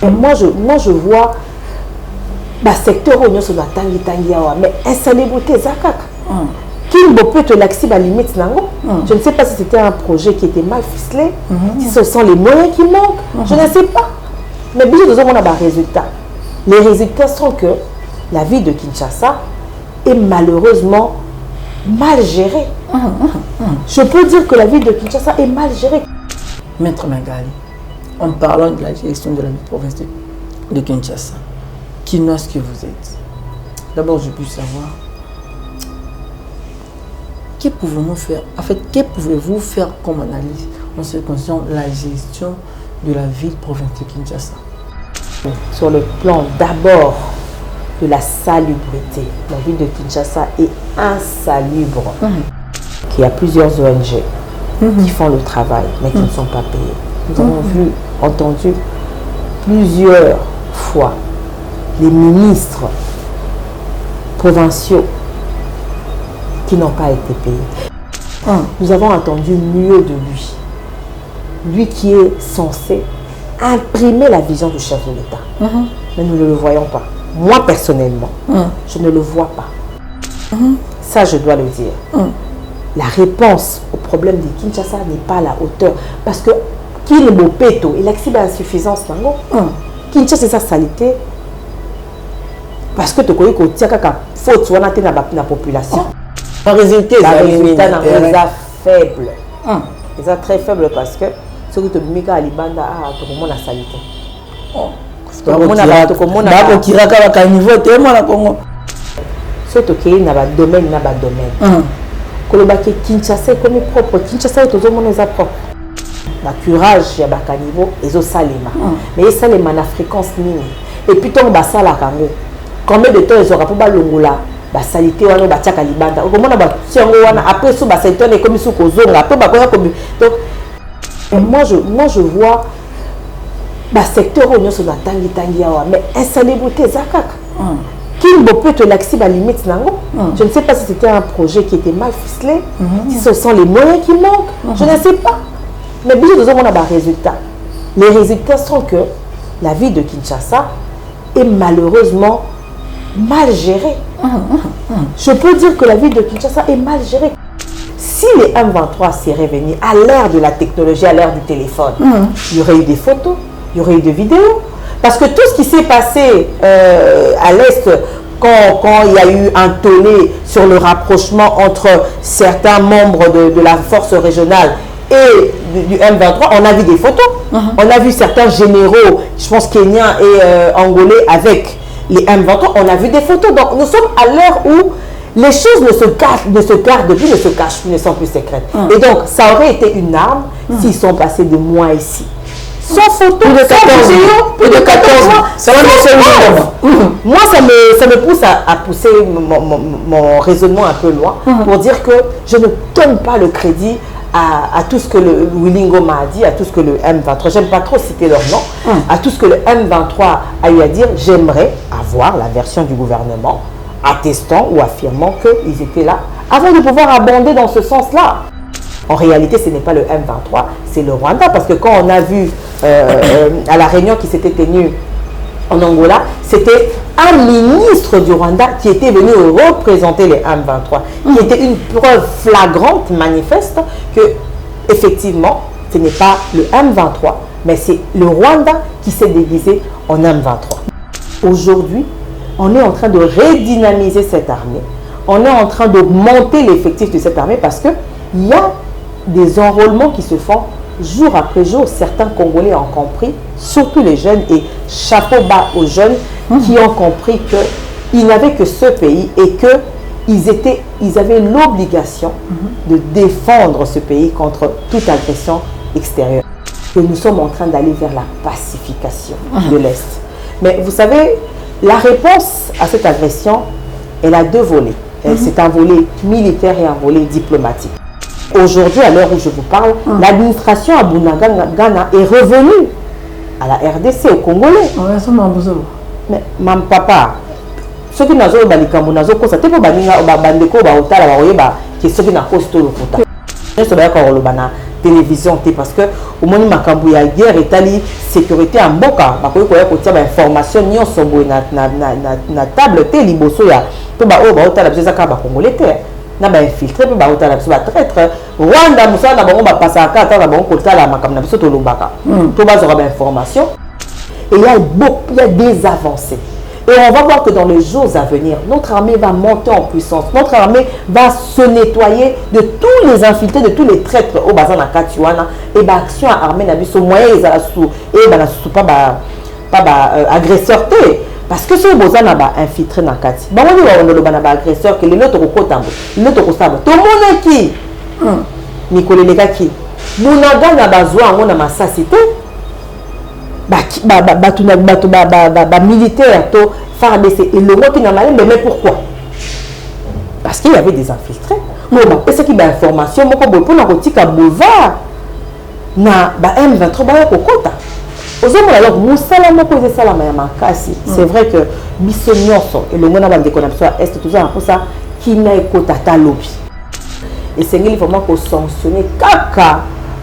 Et moi je vois le secteur où nous sommes mais installez-vous tes zakak. Qui peut te l'accès à limite. Je ne sais pas si c'était un projet qui était mal ficelé, si ce sont les moyens qui manquent, je ne sais pas. Mais bien sûr, on a des résultats. Les résultats sont que la ville de Kinshasa est malheureusement mal gérée. Je peux dire que la ville de Kinshasa est mal gérée. Maître Magali, en parlant de la gestion de la province de Kinshasa, qui est-ce que vous êtes? D'abord, je peux savoir, que pouvons-nous faire? En fait, que pouvez-vous faire comme analyse en ce qui concerne la gestion de la ville province de Kinshasa? Sur le plan d'abord de la salubrité, la ville de Kinshasa est insalubre. Il y a plusieurs ONG qui font le travail, mais qui ne sont pas payés. Nous avons entendu plusieurs fois les ministres provinciaux qui n'ont pas été payés. Nous avons entendu mieux de lui. Lui qui est censé imprimer la vision du chef de l'État. Mais nous ne le voyons pas. Moi, personnellement, je ne le vois pas. Ça, je dois le dire. La réponse au problème de Kinshasa n'est pas à la hauteur. Parce que qui est beau péto, il accède à l'insuffisance. Kinshasa, c'est sa salité. Parce que tu connais que tu as faute dans la population. Le résultat est faible. Ils sont très faibles parce que ce que tu as à Libanda, tout le monde a salité. Surtout qu'il y a un domaine, Kinshasa est comme propre. Kinshasa est toujours propre. Le curage, il y a un niveau, ils ont salima. Mais ça, les manafricances, et puis, tu as ça là, combien de temps ils auront pour l'ongola? La salité, on a battu à Libanda. Après, ça, la salité, on est comme sous Kozonga. Donc, moi, je vois le secteur où nous sommes mais installez-vous tes zakak. Qui peut te l'accès à limite. Je ne sais pas si c'était un projet qui était mal ficelé, si ce sont les moyens qui manquent, je ne sais pas. Mais bien sûr, on a des résultats. Les résultats sont que la ville de Kinshasa est malheureusement mal gérée. Je peux dire que la ville de Kinshasa est mal gérée. Si les M23 seraient venus à l'ère de la technologie, à l'ère du téléphone, il y aurait eu des photos, il y aurait eu des vidéos. Parce que tout ce qui s'est passé à l'Est, quand il y a eu un tollé sur le rapprochement entre certains membres de la force régionale et du M23, on a vu des photos. On a vu certains généraux, je pense kenyans et angolais avec les M23, on a vu des photos. Donc nous sommes à l'heure où les choses ne se gardent plus, ne se cachent plus, ne sont plus secrètes. Et donc ça aurait été une arme s'ils sont passés de mois ici. Sans photo, plus de 14 plus de 14 mois. Ça va moi, ça me pousse à pousser mon raisonnement un peu loin pour dire que je ne donne pas le crédit à tout ce que le Wilingo m'a dit, à tout ce que le M23, j'aime pas trop citer leur nom, à tout ce que le M23 a eu à dire. J'aimerais avoir la version du gouvernement attestant ou affirmant qu'ils étaient là avant de pouvoir abonder dans ce sens-là. En réalité, ce n'est pas le M23, c'est le Rwanda. Parce que quand on a vu à la réunion qui s'était tenue en Angola, c'était un ministre du Rwanda qui était venu représenter les M23, qui était une preuve flagrante, manifeste, que effectivement, ce n'est pas le M23, mais c'est le Rwanda qui s'est déguisé en M23. Aujourd'hui, on est en train de redynamiser cette armée. On est en train d'augmenter l'effectif de cette armée parce qu'il y a des enrôlements qui se font jour après jour. Certains Congolais ont compris, surtout les jeunes, et chapeau bas aux jeunes qui ont compris qu'ils n'avaient que ce pays et qu'ils avaient l'obligation de défendre ce pays contre toute agression extérieure. Et nous sommes en train d'aller vers la pacification de l'Est. Mais vous savez, la réponse à cette agression, elle a deux volets. C'est un volet militaire et un volet diplomatique. Aujourd'hui, à l'heure où je vous parle, l'administration à Bunagana est revenue à la RDC, au Congolais. Mais mam papa, ce qui n'a pas été c'est que les bandeko ba otala ba oyeba que ce qui n'a pas été le télévision parce que au moins makambu ya guerre etali sécurité en boka ba koyi koya kotia ba information nyonso boye na table te liboso ya to ba o ba otala biso ka ba congolais te na ba infiltré pe ba otala biso ba traître Rwanda musala na bango ba pasaka ata na bango kotala makambu na biso to lobaka to ba zora ba information et il y a des avancées. Et on va voir que dans les jours à venir, notre armée va monter en puissance. Notre armée va se nettoyer de tous les infiltrés, de tous les traîtres au bazar na Katiwana. Et l'action armée n'a vu ce moyen, ils ont sous et ben sous pas agresseur té. Parce que ce bazar n'a pas infiltré na Kati. Bah on dit on a agresseur que les autres au côté, les autres au stade. Tout le monde qui, Nicolas les gars qui, Munaga n'a pas besoin on a ma sacité. Militaire to FARDC et le mot qui n'a mal mais pourquoi parce qu'il y avait des infiltrés et ce qui est information moi comme pour na kotika boulevard na ba M23 ba kokota ozomona alors musala moko ezala ya makasi c'est vrai que biso nyonso et le mona ba déconnexion est tout ça pour ça qui na ekota ta lobby et c'est qu'il faut vraiment qu'on sanctionner kaka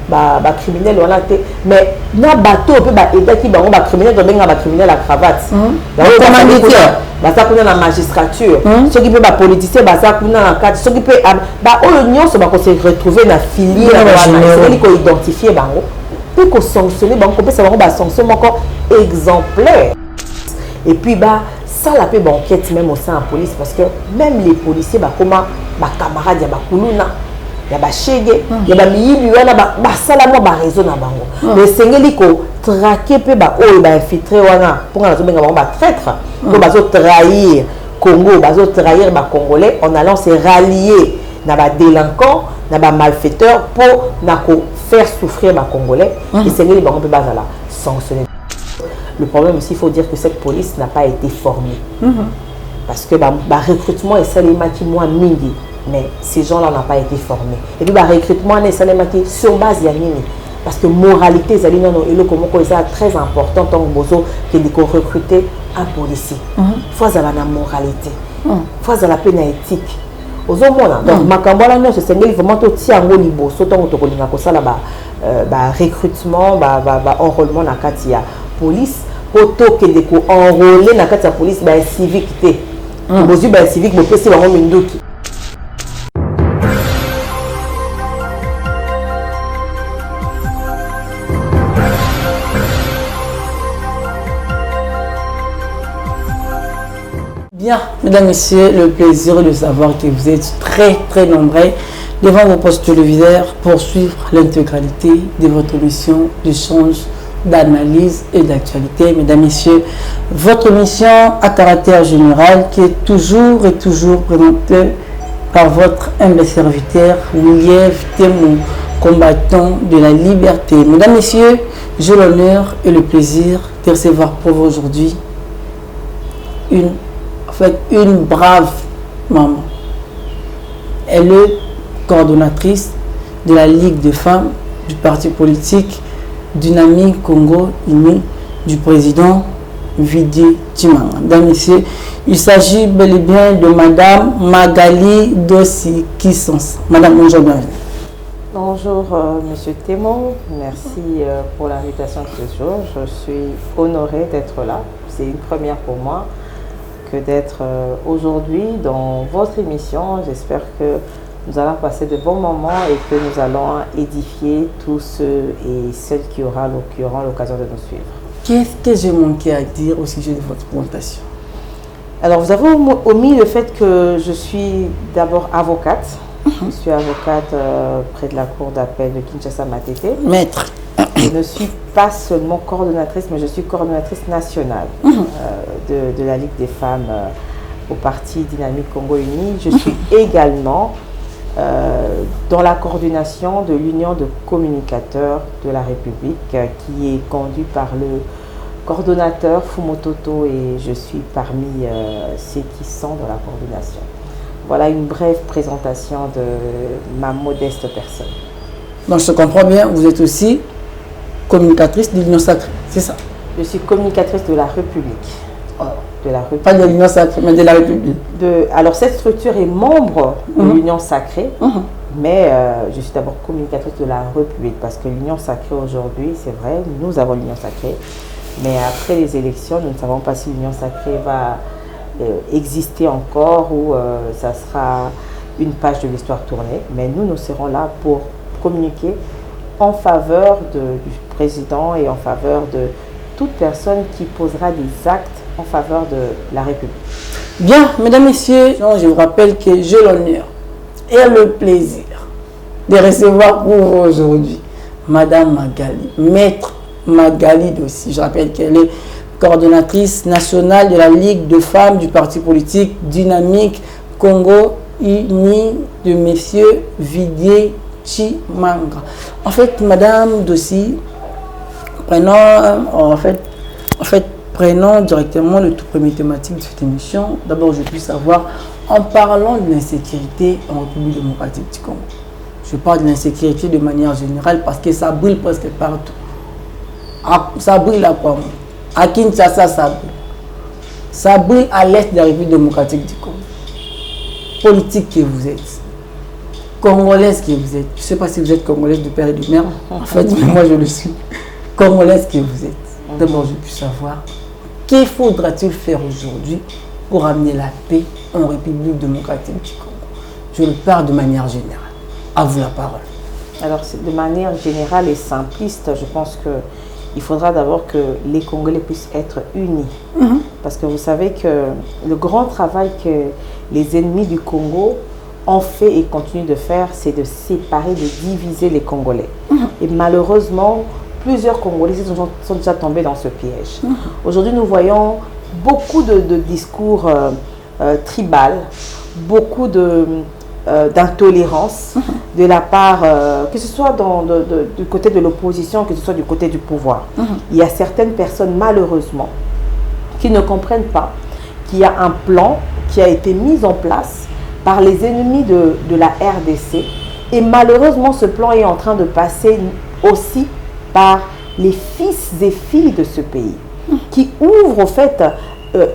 ba criminel on a été mais na bateau peut ba aider qui ba criminel donc ba criminel à cravate commanditaire ba ça kuna na magistrature ceux qui peut ba politicien ba ça kuna na cadre ceux qui peut ba o nyonso ba ko se retrouver na filière c'est ko identifier bango puis ko sanctionner bango peut ça ba sanction encore exemplaire et puis ba ça la peut ba enquête même au sein de la police parce que même les policiers ba comment ba camarades ya ba kuluna ya ba chege ya ba miyibi wana ba sala mo ba réseau na bango mais sengeli ko traquer pe ba o ba infiltrer wana pour na zo benga bango ba traître ko ba zo trahir Congo ba zo trahir ba congolais en allant se rallier na ba délinquants na ba malfaiteurs pour na ko faire souffrir ba congolais et sengeli bango pe ba la sanctionner. Le problème aussi il faut dire que cette police n'a pas été formée parce que ba recrutement et salima qui moi mingi. Mais ces gens-là n'ont pas été formés. Et puis, le recrutement est sur base de Yanini. Parce que moralité, c'est très important tant que de recruter un policier. Il faut avoir la moralité. Il faut avoir la peine éthique. Aux hommes, donc, Makambola, c'est vraiment tout petit en Olibo. Surtout quand on a recrutement, enrôlement dans la police. Pour que de enrôler dans la police, civique. Civique, c'est vraiment une doute. Bien, mesdames, messieurs, le plaisir de savoir que vous êtes très nombreux devant vos postes téléviseurs pour suivre l'intégralité de votre mission d'échange, d'analyse et d'actualité. Mesdames, messieurs, votre mission à caractère général qui est toujours présentée par votre humble serviteur, William Temou, combattant de la liberté. Mesdames, messieurs, j'ai l'honneur et le plaisir de recevoir pour vous aujourd'hui une brave maman. Elle est coordonnatrice de la Ligue des femmes du parti politique Dynamique Congo Uni du président Vidi Timanga. Mesdames, messieurs, il s'agit bel et bien de Madame Magali Dossi Kissons. Madame, bonjour, bienvenue. Bonjour, Monsieur Témo. Merci pour l'invitation de ce jour. Je suis honorée d'être là. C'est une première pour moi d'être aujourd'hui dans votre émission. J'espère que nous allons passer de bons moments et que nous allons édifier tous ceux et celles qui auront l'occasion de nous suivre. Qu'est-ce que j'ai manqué à dire au sujet de votre présentation? Alors, vous avez omis le fait que je suis d'abord avocate. Je suis avocate près de la cour d'appel de Kinshasa-Matete. Maître. Je ne suis pas seulement coordonnatrice, mais je suis coordonnatrice nationale de la Ligue des femmes au parti Dynamique Congo Uni. Je suis également dans la coordination de l'Union de communicateurs de la République qui est conduite par le coordonnateur Fumototo et je suis parmi ceux qui sont dans la coordination. Voilà une brève présentation de ma modeste personne. Donc je comprends bien, vous êtes aussi communicatrice de l'Union Sacrée, c'est ça? Je suis communicatrice de la République. De la République. Pas de l'Union Sacrée, mais de la République. Alors cette structure est membre de l'Union Sacrée, Mais je suis d'abord communicatrice de la République parce que l'Union sacrée aujourd'hui, c'est vrai, nous avons l'Union sacrée. Mais après les élections, nous ne savons pas si l'Union sacrée va exister encore ou ça sera une page de l'histoire tournée. Mais nous serons là pour communiquer en faveur du président et en faveur de toute personne qui posera des actes en faveur de la République. Bien, mesdames, messieurs, je vous rappelle que j'ai l'honneur et le plaisir de recevoir pour vous aujourd'hui Madame Magali, Maître Magali Dossi. Je rappelle qu'elle est coordonnatrice nationale de la Ligue de femmes du parti politique Dynamique Congo Uni de Messieurs Vidier Chimanga. En fait, Madame Dossi, prenons directement le tout premier thématique de cette émission. D'abord, je puis savoir, en parlant de l'insécurité en République démocratique du Congo, je parle de l'insécurité de manière générale parce que ça brûle presque partout. Ça brûle à quoi? À Kinshasa, ça brûle. Ça brûle à l'est de la République démocratique du Congo. Politique que vous êtes, congolaise que vous êtes, je ne sais pas si vous êtes congolaise de père et de mère, en fait, mais moi je le suis. Congolaise que vous êtes. D'abord, je puis savoir, qu'il faudra-t-il faire aujourd'hui pour amener la paix en République démocratique du Congo? Je le parle de manière générale. À vous la parole. Alors, de manière générale et simpliste, je pense qu'il faudra d'abord que les Congolais puissent être unis. Parce que vous savez que le grand travail que les ennemis du Congo ont fait et continuent de faire, c'est de séparer, de diviser les Congolais. Et malheureusement, plusieurs Congolais sont déjà tombés dans ce piège. Aujourd'hui, nous voyons beaucoup de discours tribal, beaucoup d'intolérance de la part, que ce soit du côté de l'opposition, que ce soit du côté du pouvoir. Il y a certaines personnes, malheureusement, qui ne comprennent pas qu'il y a un plan qui a été mis en place par les ennemis de la RDC. Et malheureusement, ce plan est en train de passer aussi par les fils et filles de ce pays, qui ouvrent au fait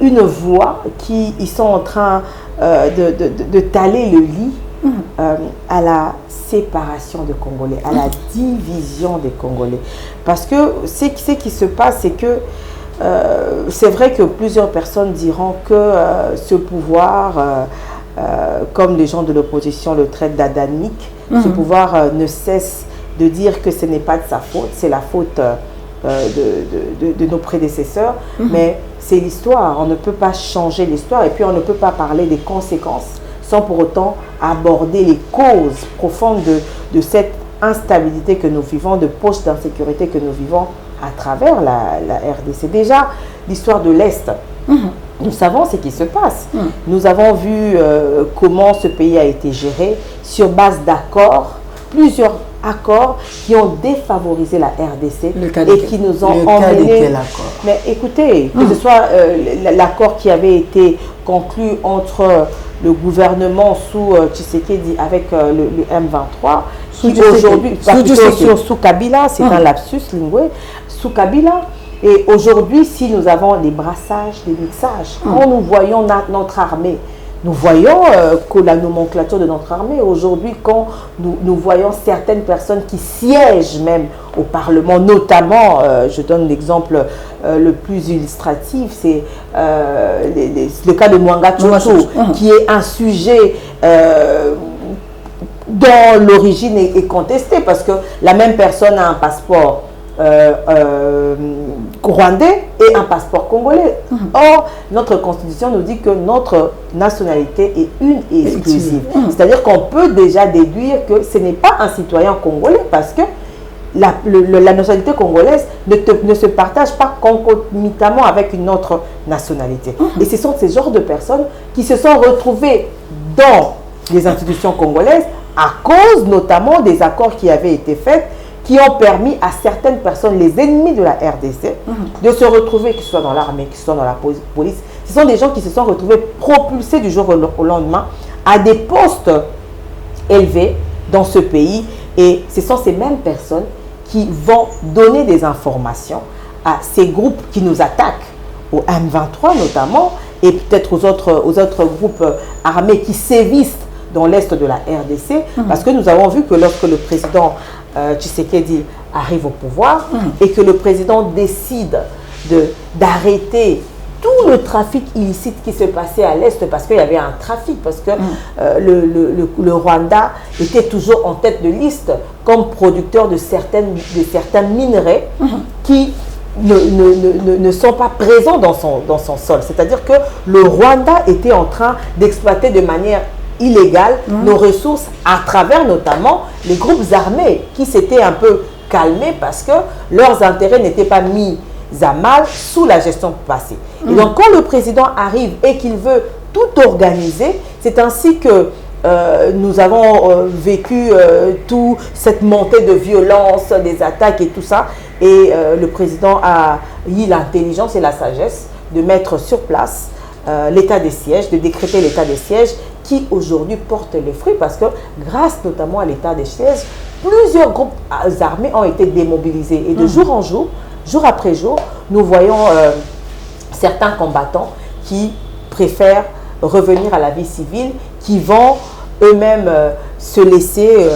une voie, ils sont en train de taler le lit à la séparation des Congolais, à la division des Congolais. Parce que ce qui se passe, c'est que c'est vrai que plusieurs personnes diront que ce pouvoir, comme les gens de l'opposition le traitent d'adamique, ce pouvoir ne cesse de dire que ce n'est pas de sa faute, c'est la faute de nos prédécesseurs, mais c'est l'histoire, on ne peut pas changer l'histoire et puis on ne peut pas parler des conséquences sans pour autant aborder les causes profondes de cette instabilité que nous vivons, de poches d'insécurité que nous vivons à travers la RDC. Déjà, l'histoire de l'Est, nous savons ce qui se passe. Nous avons vu comment ce pays a été géré sur base d'accords, plusieurs accords qui ont défavorisé la RDC et qui nous ont emmenés. Mais écoutez, que ce soit l'accord qui avait été conclu entre le gouvernement sous Tshisekedi avec le M23, qui aujourd'hui, sous Kabila, c'est un lapsus lingué, sous Kabila. Et aujourd'hui, si nous avons des brassages, des mixages, quand nous voyons notre armée, nous voyons que la nomenclature de notre armée, aujourd'hui, quand nous voyons certaines personnes qui siègent même au Parlement, notamment, je donne l'exemple le plus illustratif, c'est le cas de Mwanga Tchouchou, qui est un sujet dont l'origine est contestée, parce que la même personne a un passeport rwandais et un passeport congolais. Or, notre constitution nous dit que notre nationalité est une et exclusive. C'est-à-dire qu'on peut déjà déduire que ce n'est pas un citoyen congolais parce que la nationalité congolaise ne se partage pas concomitamment avec une autre nationalité. Et ce sont ces genres de personnes qui se sont retrouvées dans les institutions congolaises à cause notamment des accords qui avaient été faits, qui ont permis à certaines personnes, les ennemis de la RDC, de se retrouver, que ce soit dans l'armée, que ce soit dans la police. Ce sont des gens qui se sont retrouvés propulsés du jour au lendemain à des postes élevés dans ce pays. Et ce sont ces mêmes personnes qui vont donner des informations à ces groupes qui nous attaquent, au M23 notamment, et peut-être aux autres groupes armés qui sévissent dans l'est de la RDC, parce que nous avons vu que lorsque le président Tshisekedi arrive au pouvoir et que le président décide d'arrêter tout le trafic illicite qui se passait à l'Est, parce qu'il y avait un trafic, parce que le Rwanda était toujours en tête de liste comme producteur de certains minerais qui ne sont pas présents dans son sol. C'est-à-dire que le Rwanda était en train d'exploiter de manière illégale nos ressources à travers notamment les groupes armés qui s'étaient un peu calmés parce que leurs intérêts n'étaient pas mis à mal sous la gestion passée. Et donc quand le président arrive et qu'il veut tout organiser, c'est ainsi que nous avons vécu toute cette montée de violence, des attaques et tout ça. Et le président a eu l'intelligence et la sagesse de mettre sur place l'état des sièges, de décréter l'état des sièges qui aujourd'hui porte les fruits parce que grâce notamment à l'état des sièges, plusieurs groupes armés ont été démobilisés. Et de jour en jour, jour après jour, nous voyons certains combattants qui préfèrent revenir à la vie civile, qui vont eux-mêmes se laisser,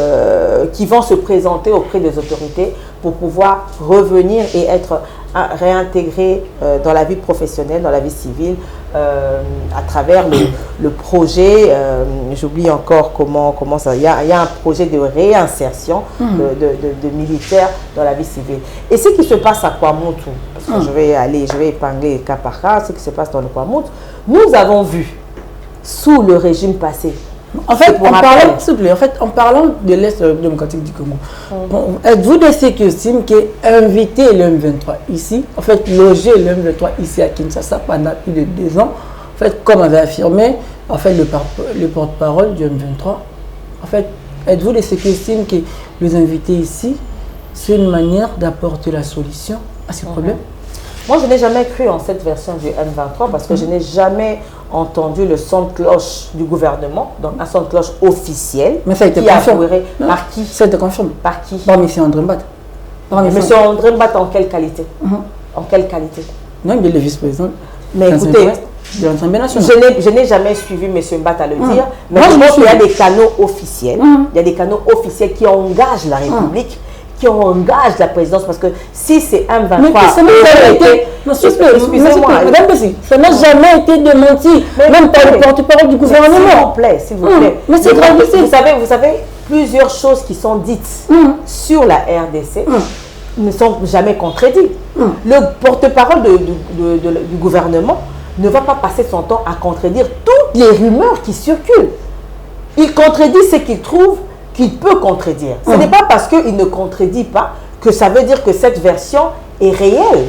qui vont se présenter auprès des autorités pour pouvoir revenir et être réintégrés dans la vie professionnelle, dans la vie civile, à travers le projet, j'oublie encore comment ça, il y a un projet de réinsertion de militaires dans la vie civile. Et ce qui se passe à Kwamoutou, parce que je vais épingler cas par cas, ce qui se passe dans le Kwamoutou, nous avons vu sous le régime passé. En fait, en parlant de l'Est démocratique du Congo, êtes-vous de ceux qui estiment qu'inviter le M23 ici, en fait, loger le M23 ici à Kinshasa pendant plus de 2 ans, en fait, comme avait affirmé en fait, le porte-parole du M23, en fait, êtes-vous de ceux qui estiment que les invités ici, c'est une manière d'apporter la solution à ces problèmes? Moi, je n'ai jamais cru en cette version du M23 parce que je n'ai jamais entendu le son de cloche du gouvernement, donc un son de cloche officiel. Mais ça a été confirmé. Par qui? Ça a été confirmé. Par qui? Par M. André Mbat. Monsieur André Mbat, en quelle qualité? En quelle qualité? Non, il est le vice-président. Mais écoutez, je n'ai jamais suivi M. Mbat à le dire, mais je pense qu'il y a des canaux officiels. Il y a des canaux officiels qui engagent la République, qui engage la présidence, parce que si c'est M23, Madame Bessi, ça n'a jamais été démenti, même par le porte-parole du gouvernement. S'il vous plaît. Mais c'est grave. Vous savez, plusieurs choses qui sont dites sur la RDC ne sont jamais contredites. Le porte-parole du gouvernement ne va pas passer son temps à contredire toutes les rumeurs qui circulent. Il contredit ce qu'il trouve qu'il peut contredire. Ce n'est pas parce qu'il ne contredit pas que ça veut dire que cette version est réelle.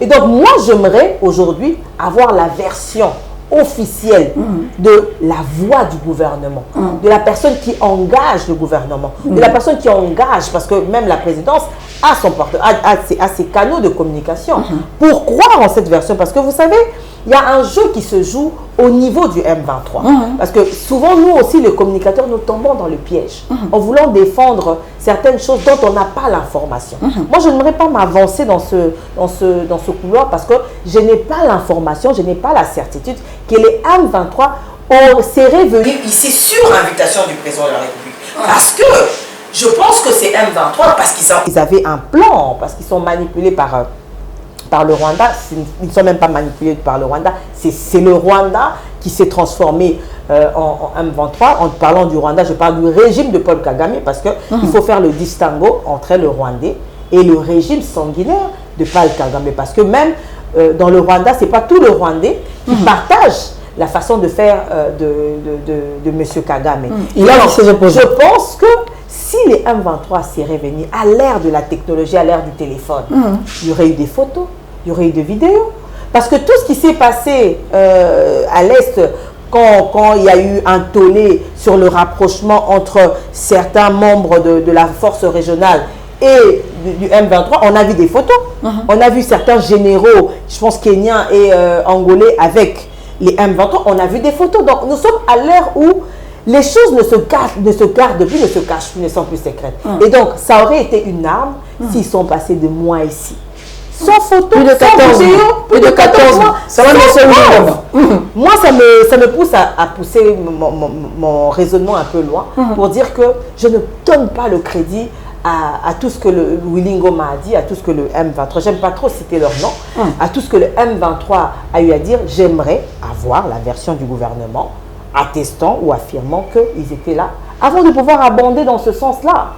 Et donc moi, j'aimerais aujourd'hui avoir la version officielle de la voix du gouvernement, de la personne qui engage le gouvernement, de la personne qui engage, parce que même la présidence a ses canaux de communication pour croire en cette version. Parce que vous savez, il y a un jeu qui se joue au niveau du M23. Parce que souvent, nous aussi, les communicateurs, nous tombons dans le piège en voulant défendre certaines choses dont on n'a pas l'information. Moi, je n'aimerais pas m'avancer dans ce couloir parce que je n'ai pas l'information, je n'ai pas la certitude que les M23 seraient venus ici sur l'invitation du président de la République. Parce que je pense que c'est M23 parce qu'ils avaient un plan, parce qu'ils sont manipulés par le Rwanda. Ils ne sont même pas manipulés par le Rwanda. C'est le Rwanda qui s'est transformé en M23. En parlant du Rwanda, je parle du régime de Paul Kagame parce qu'il faut faire le distinguo entre le Rwandais et le régime sanguinaire de Paul Kagame. Parce que même dans le Rwanda, ce n'est pas tout le Rwandais qui partage la façon de faire de M. Kagame. Je pense que si les M23 seraient venus à l'ère de la technologie, à l'ère du téléphone, il y aurait eu des photos, il y aurait eu des vidéos. Parce que tout ce qui s'est passé à l'Est, quand il y a eu un tollé sur le rapprochement entre certains membres de la force régionale et du M23, on a vu des photos. On a vu certains généraux, je pense kenyans et angolais avec les M23, on a vu des photos. Donc nous sommes à l'ère où les choses ne se gardent plus, ne se cachent plus, ne sont plus secrètes. Et donc, ça aurait été une arme s'ils sont passés de mois ici. Sans photo, plus de 14 vidéo, plus de 14 mois. Ça va Moi, ça ça me pousse à pousser mon raisonnement un peu loin pour dire que je ne donne pas le crédit à tout ce que le Willy Ngoma a dit, à tout ce que le M23, j'aime pas trop citer leur nom, à tout ce que le M23 a eu à dire. J'aimerais avoir la version du gouvernement attestant ou affirmant qu'ils étaient là avant de pouvoir abonder dans ce sens-là.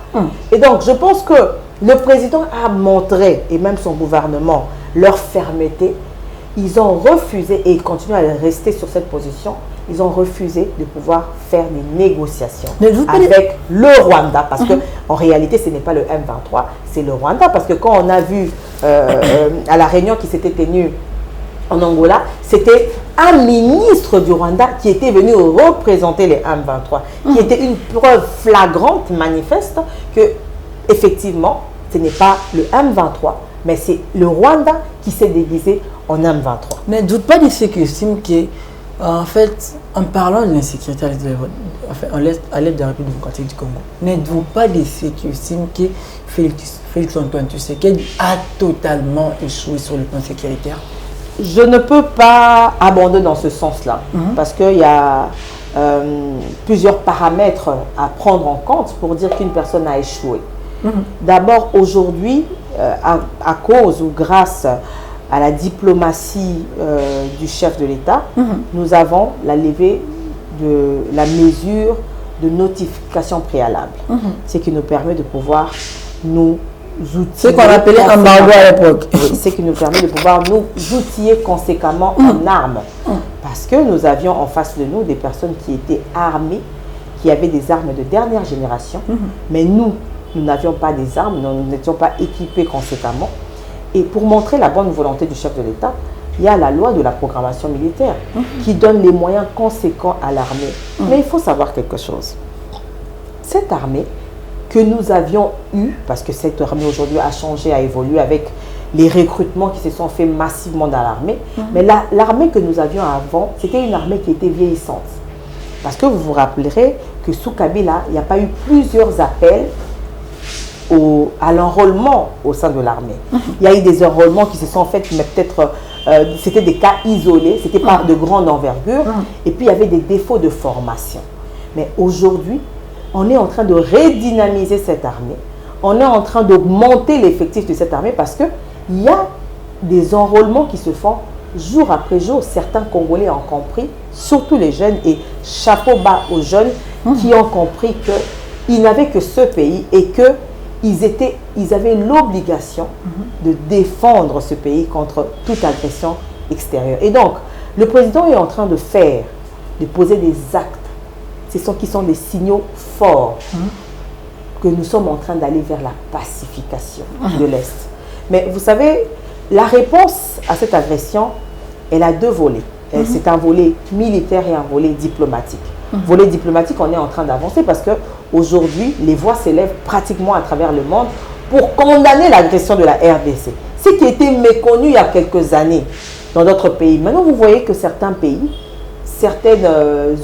Et donc, je pense que le président a montré, et même son gouvernement, leur fermeté. Ils ont refusé, et ils continuent à rester sur cette position, ils ont refusé de pouvoir faire des négociations avec le Rwanda, parce que en réalité, ce n'est pas le M23, c'est le Rwanda, parce que quand on a vu à la réunion qui s'était tenue en Angola, c'était un ministre du Rwanda qui était venu représenter les M23, qui était une preuve flagrante, manifeste, que effectivement, ce n'est pas le M23, mais c'est le Rwanda qui s'est déguisé en M23. Ne doute pas de ceux qui estiment que, en fait, en parlant de l'insécurité à l'est de la République démocratique du Congo, ne doute pas de ceux qui estiment que Félix-Antoine Tshisekedi a totalement échoué sur le plan sécuritaire. Je ne peux pas abonder dans ce sens-là, parce qu'il y a plusieurs paramètres à prendre en compte pour dire qu'une personne a échoué. D'abord, aujourd'hui, à cause ou grâce à la diplomatie du chef de l'État, nous avons la levée de la mesure de notification préalable, ce qui nous permet de pouvoir nous outiller. Ce qu'on appelait embargo à l'époque. Oui, ce qui nous permet de pouvoir nous outiller conséquemment en armes. Parce que nous avions en face de nous des personnes qui étaient armées, qui avaient des armes de dernière génération, mais nous n'avions pas des armes, nous n'étions pas équipés conséquemment. Et pour montrer la bonne volonté du chef de l'État, il y a la loi de la programmation militaire qui donne les moyens conséquents à l'armée. Mais il faut savoir quelque chose. Cette armée que nous avions eue, parce que cette armée aujourd'hui a changé, a évolué avec les recrutements qui se sont faits massivement dans l'armée, mais l'armée que nous avions avant, c'était une armée qui était vieillissante. Parce que vous vous rappellerez que sous Kabila, il n'y a pas eu plusieurs appels à l'enrôlement au sein de l'armée. Il y a eu des enrôlements qui se sont faits, mais peut-être c'était des cas isolés, c'était pas de grande envergure, et puis il y avait des défauts de formation. Mais aujourd'hui, on est en train de redynamiser cette armée, on est en train d'augmenter l'effectif de cette armée parce qu'il y a des enrôlements qui se font jour après jour. Certains Congolais ont compris, surtout les jeunes, et chapeau bas aux jeunes qui ont compris qu'ils n'avaient que ce pays et que ils avaient l'obligation de défendre ce pays contre toute agression extérieure. Et donc, le président est en train de poser des actes. Ce sont des signaux forts que nous sommes en train d'aller vers la pacification de l'Est. Mais vous savez, la réponse à cette agression, elle a deux volets. C'est un volet militaire et un volet diplomatique. Volet diplomatique, on est en train d'avancer parce qu'aujourd'hui, les voix s'élèvent pratiquement à travers le monde pour condamner l'agression de la RDC. Ce qui était méconnu il y a quelques années dans d'autres pays. Maintenant, vous voyez que certains pays, certaines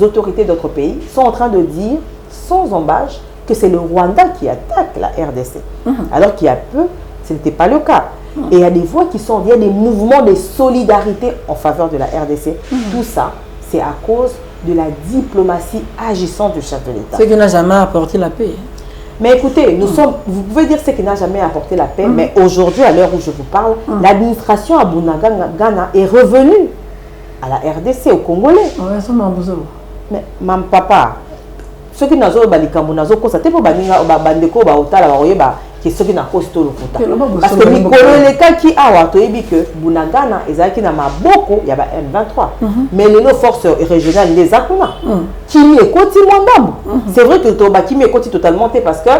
autorités d'autres pays sont en train de dire, sans embâche, que c'est le Rwanda qui attaque la RDC. Alors qu'il y a peu, ce n'était pas le cas. Et il y a des voix qui sont, il y a des mouvements de solidarité en faveur de la RDC. Tout ça, c'est à cause de la diplomatie agissante du chef de l'État. Ce qui n'a jamais apporté la paix. Mais écoutez, vous pouvez dire ce qui n'a jamais apporté la paix, mais aujourd'hui, à l'heure où je vous parle, l'administration à Bunagana est revenue à la RDC, au Congolais. Mais mam papa, ceux qui n'ont pas constaté pour bandeko baotala baoyeba que ceux qui n'ont pas parce que mikolo les cas qui a watoyebi que Bunagana ezaki na maboko ya ba M23 mais les forces régionales les akuna kimi ekoti mwandambo. C'est vrai que toba kimi ekoti totalement parce que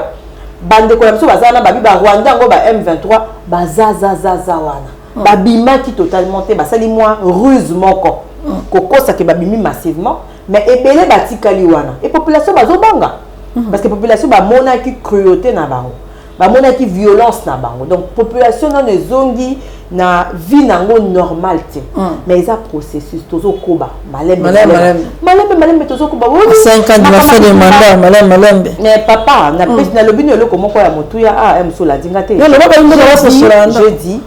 bandeko ya biso bazana babi ba Rwanda ngo ba M23 bazazazaza wana babima qui totalement basali moi ruse moko kokosa ke babimi massivement mais ebele batikali wana et population bazobanga parce que population ba mona ki cruauté na bango. bamona ki violence na bango. Donc population na zongi na vie nango normale te. Mais ils a processus tozo koba malembe tozo koba. 5 ans de la fin de mandat malembe. Mais papa na pesi na lobino le comment quoi ya motuya la dinga te. Je dis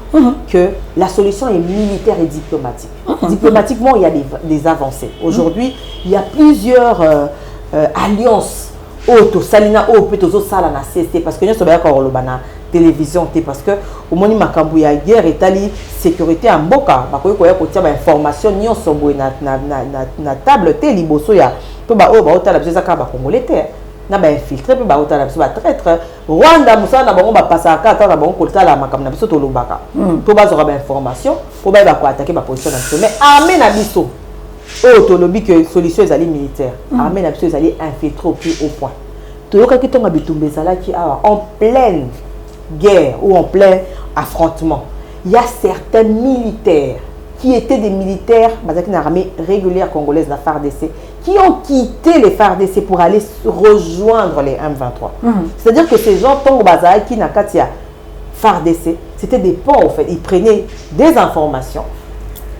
que la solution est militaire et diplomatique. Diplomatiquement, il y a des avancées. Aujourd'hui, il y a plusieurs alliances. Salina sala na CST parce que nous sommes d'accord au bana télévision parce que au moni makambu ya guerre etali sécurité en boka ba ko ya ko tia ba information nyo sombo na table te liboso ya to ba o ba otala biso ka ba congolais te na ba infiltré pe ba otala biso ba traître Rwanda musana na bango ba passa ka ta na bango ko tala makambu na biso to lobaka to ba zo ba information ko ba ko attaquer ba position na biso mais armée na biso autonomie que solution est militaire. Armée na biso est infiltrée au plus haut point. Toyoka ki tonga bitumbe zalaki en pleine guerre ou en plein affrontement. Il y a certains militaires qui étaient des militaires basés dans l'armée régulière congolaise, la FARDC, qui ont quitté les FARDC pour aller rejoindre les M23. C'est-à-dire que ces gens tongo bazaki na katia FARDC, c'était des ponts en fait. Ils prenaient des informations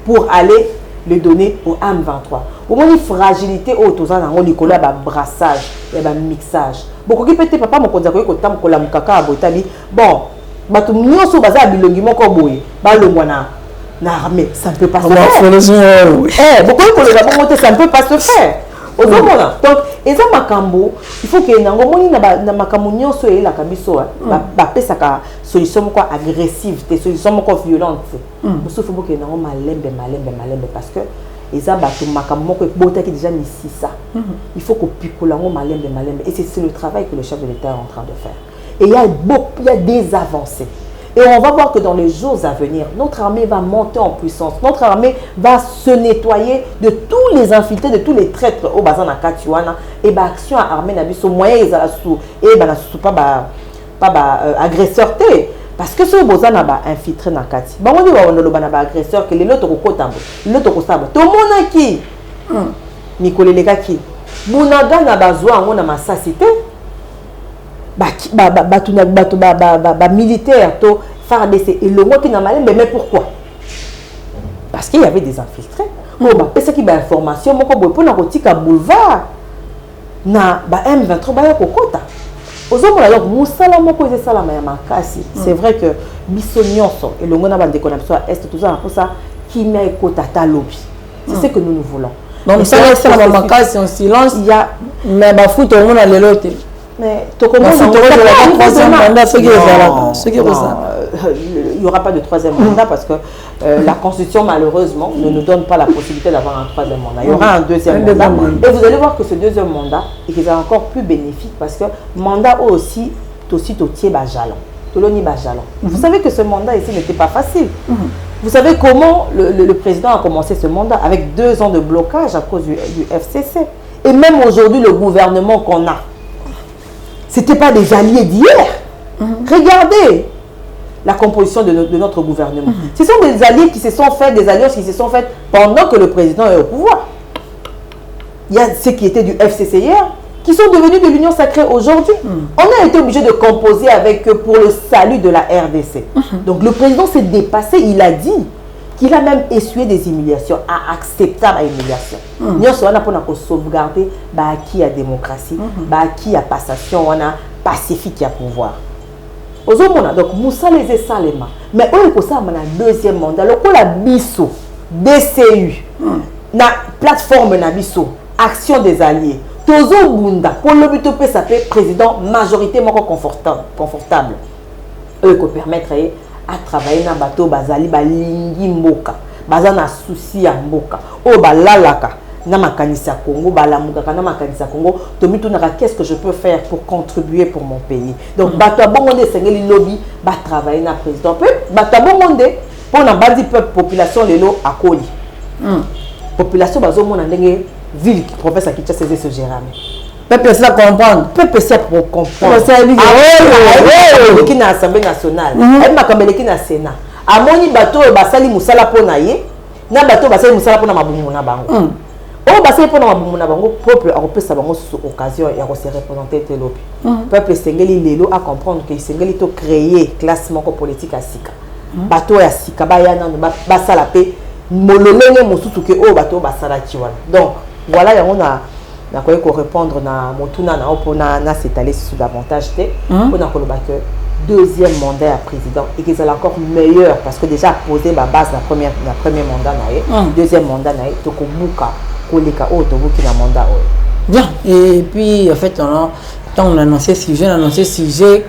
pour aller les donner au M23. Au moins, une fragilité autour de l'école, un brassage, un mixage. Beaucoup qui peut-être papa mon conseil que tam kola mukaka abotali. Bon, batu nyoso baza bilongi moko boye, ba longwana na armée, ça ne peut pas se faire. Beaucoup pour les avoir ça ne peut pas se faire. Donc, et ça makambo, il faut que nango moni na makambo nyoso e la kabiso ba pesa ka solution quoi agressive, des solutions quoi violentes. Muso faut que nango malembe parce que eza bato makambo ko bota qui déjà ici ça. Il faut que pikola ngo malembe et c'est le travail que le chef de l'État est en train de faire. Et il y a des avancées. Et on va voir que dans les jours à venir, notre armée va monter en puissance. Notre armée va se nettoyer de tous les infiltrés, de tous les traîtres au bazan na Katiwana. Et bah action à armée n'a au moyen ils a sous et bah na sous pas agresseur té parce que ce bazan n'a pas infiltré na Kati. Bah on dit on le ba agresseur que les autres au kotambo, l'autre au sable. Tout le monde qui Nicolas les gars qui Bunaga na bazwa on a massacité. Militaire to FARDC et le mot qui n'a mal mais pourquoi? Parce qu'il y avait des infiltrés. Parce qu'il y a des informations pour na kotika boulevard na M23 ba ya kokota. Ozomo la donc musala moko eze sala ma makasi. C'est vrai que biso nyonso et le ngona ba ndeko na biso est tout ça pour ça qui na ekota ta lobby. C'est ce que nous voulons. Donc ça la makasi en silence il y a mais ba foot au monde le lote. Mais il n'y aura pas de troisième mandat parce que la Constitution malheureusement ne nous donne pas la possibilité d'avoir un troisième mandat. Il y aura un deuxième mandat. Et vous allez voir que ce deuxième mandat est encore plus bénéfique parce que mandat aussi jalon. Vous savez que ce mandat ici n'était pas facile. Vous savez comment le président a commencé ce mandat avec 2 ans de blocage à cause du FCC. Et même aujourd'hui le gouvernement qu'on a, ce n'étaient pas des alliés d'hier. Regardez la composition de notre gouvernement. Ce sont des alliés qui se sont faits, des alliances qui se sont faites pendant que le président est au pouvoir. Il y a ceux qui étaient du FCC hier, qui sont devenus de l'Union sacrée aujourd'hui. On a été obligé de composer avec eux pour le salut de la RDC. Donc le président s'est dépassé, il a dit qu'il a même essuyé des humiliations, acceptable à humiliation. Nous sommes là pour sauvegarder qui a démocratie, qui a passation, on a pacifique qui a pouvoir. Donc Moussa les salema. Mais on est ça un deuxième mandat. Le la biso DCU, la plateforme na biso, action des alliés. Tozo bunda pour le but de ça président majorité confortable. Eux qui permettre à travailler dans bateau bazali balingi mboka bazana souci ya mboka o balalaka na makanisa Congo balamuka na makanisa Congo tomito na qu'est-ce que je peux faire pour contribuer pour mon pays. Donc bato bongonde sengeli lobby ba travailler na président peu bato bongonde pour na bandi peuple population lelo akoli population bazo mona ndenge ville province à Kinshasa se gérer. Peuple ça comprendre. Peuple ça pour comprendre. Qui na Assemblée nationale. Elle m'a comme qui na Sénat. Amoni bateau basali musala pona ye. Na bateau basali musala pona mabumu na bango. Oh, bah c'est pour nous, peuple a une occasion et à se représenter tel l'opinion. Peuple sengeli lelo à comprendre que sengeli to créer classement politique à Sika. Bateau à Sika, bayana, basala pe, mololenge mosusu que oh bateau basala chiwana. Donc voilà, on a quoi répondre na motuna na pour na s'étaler sur davantage pour na koloba que deuxième mandat à président et qu'ils sont encore meilleur parce que déjà posé ma base la premier mandat na deuxième mandat na to ko buka ko leka o to buki na mandat o. Bien, et puis en fait on a annoncé sujet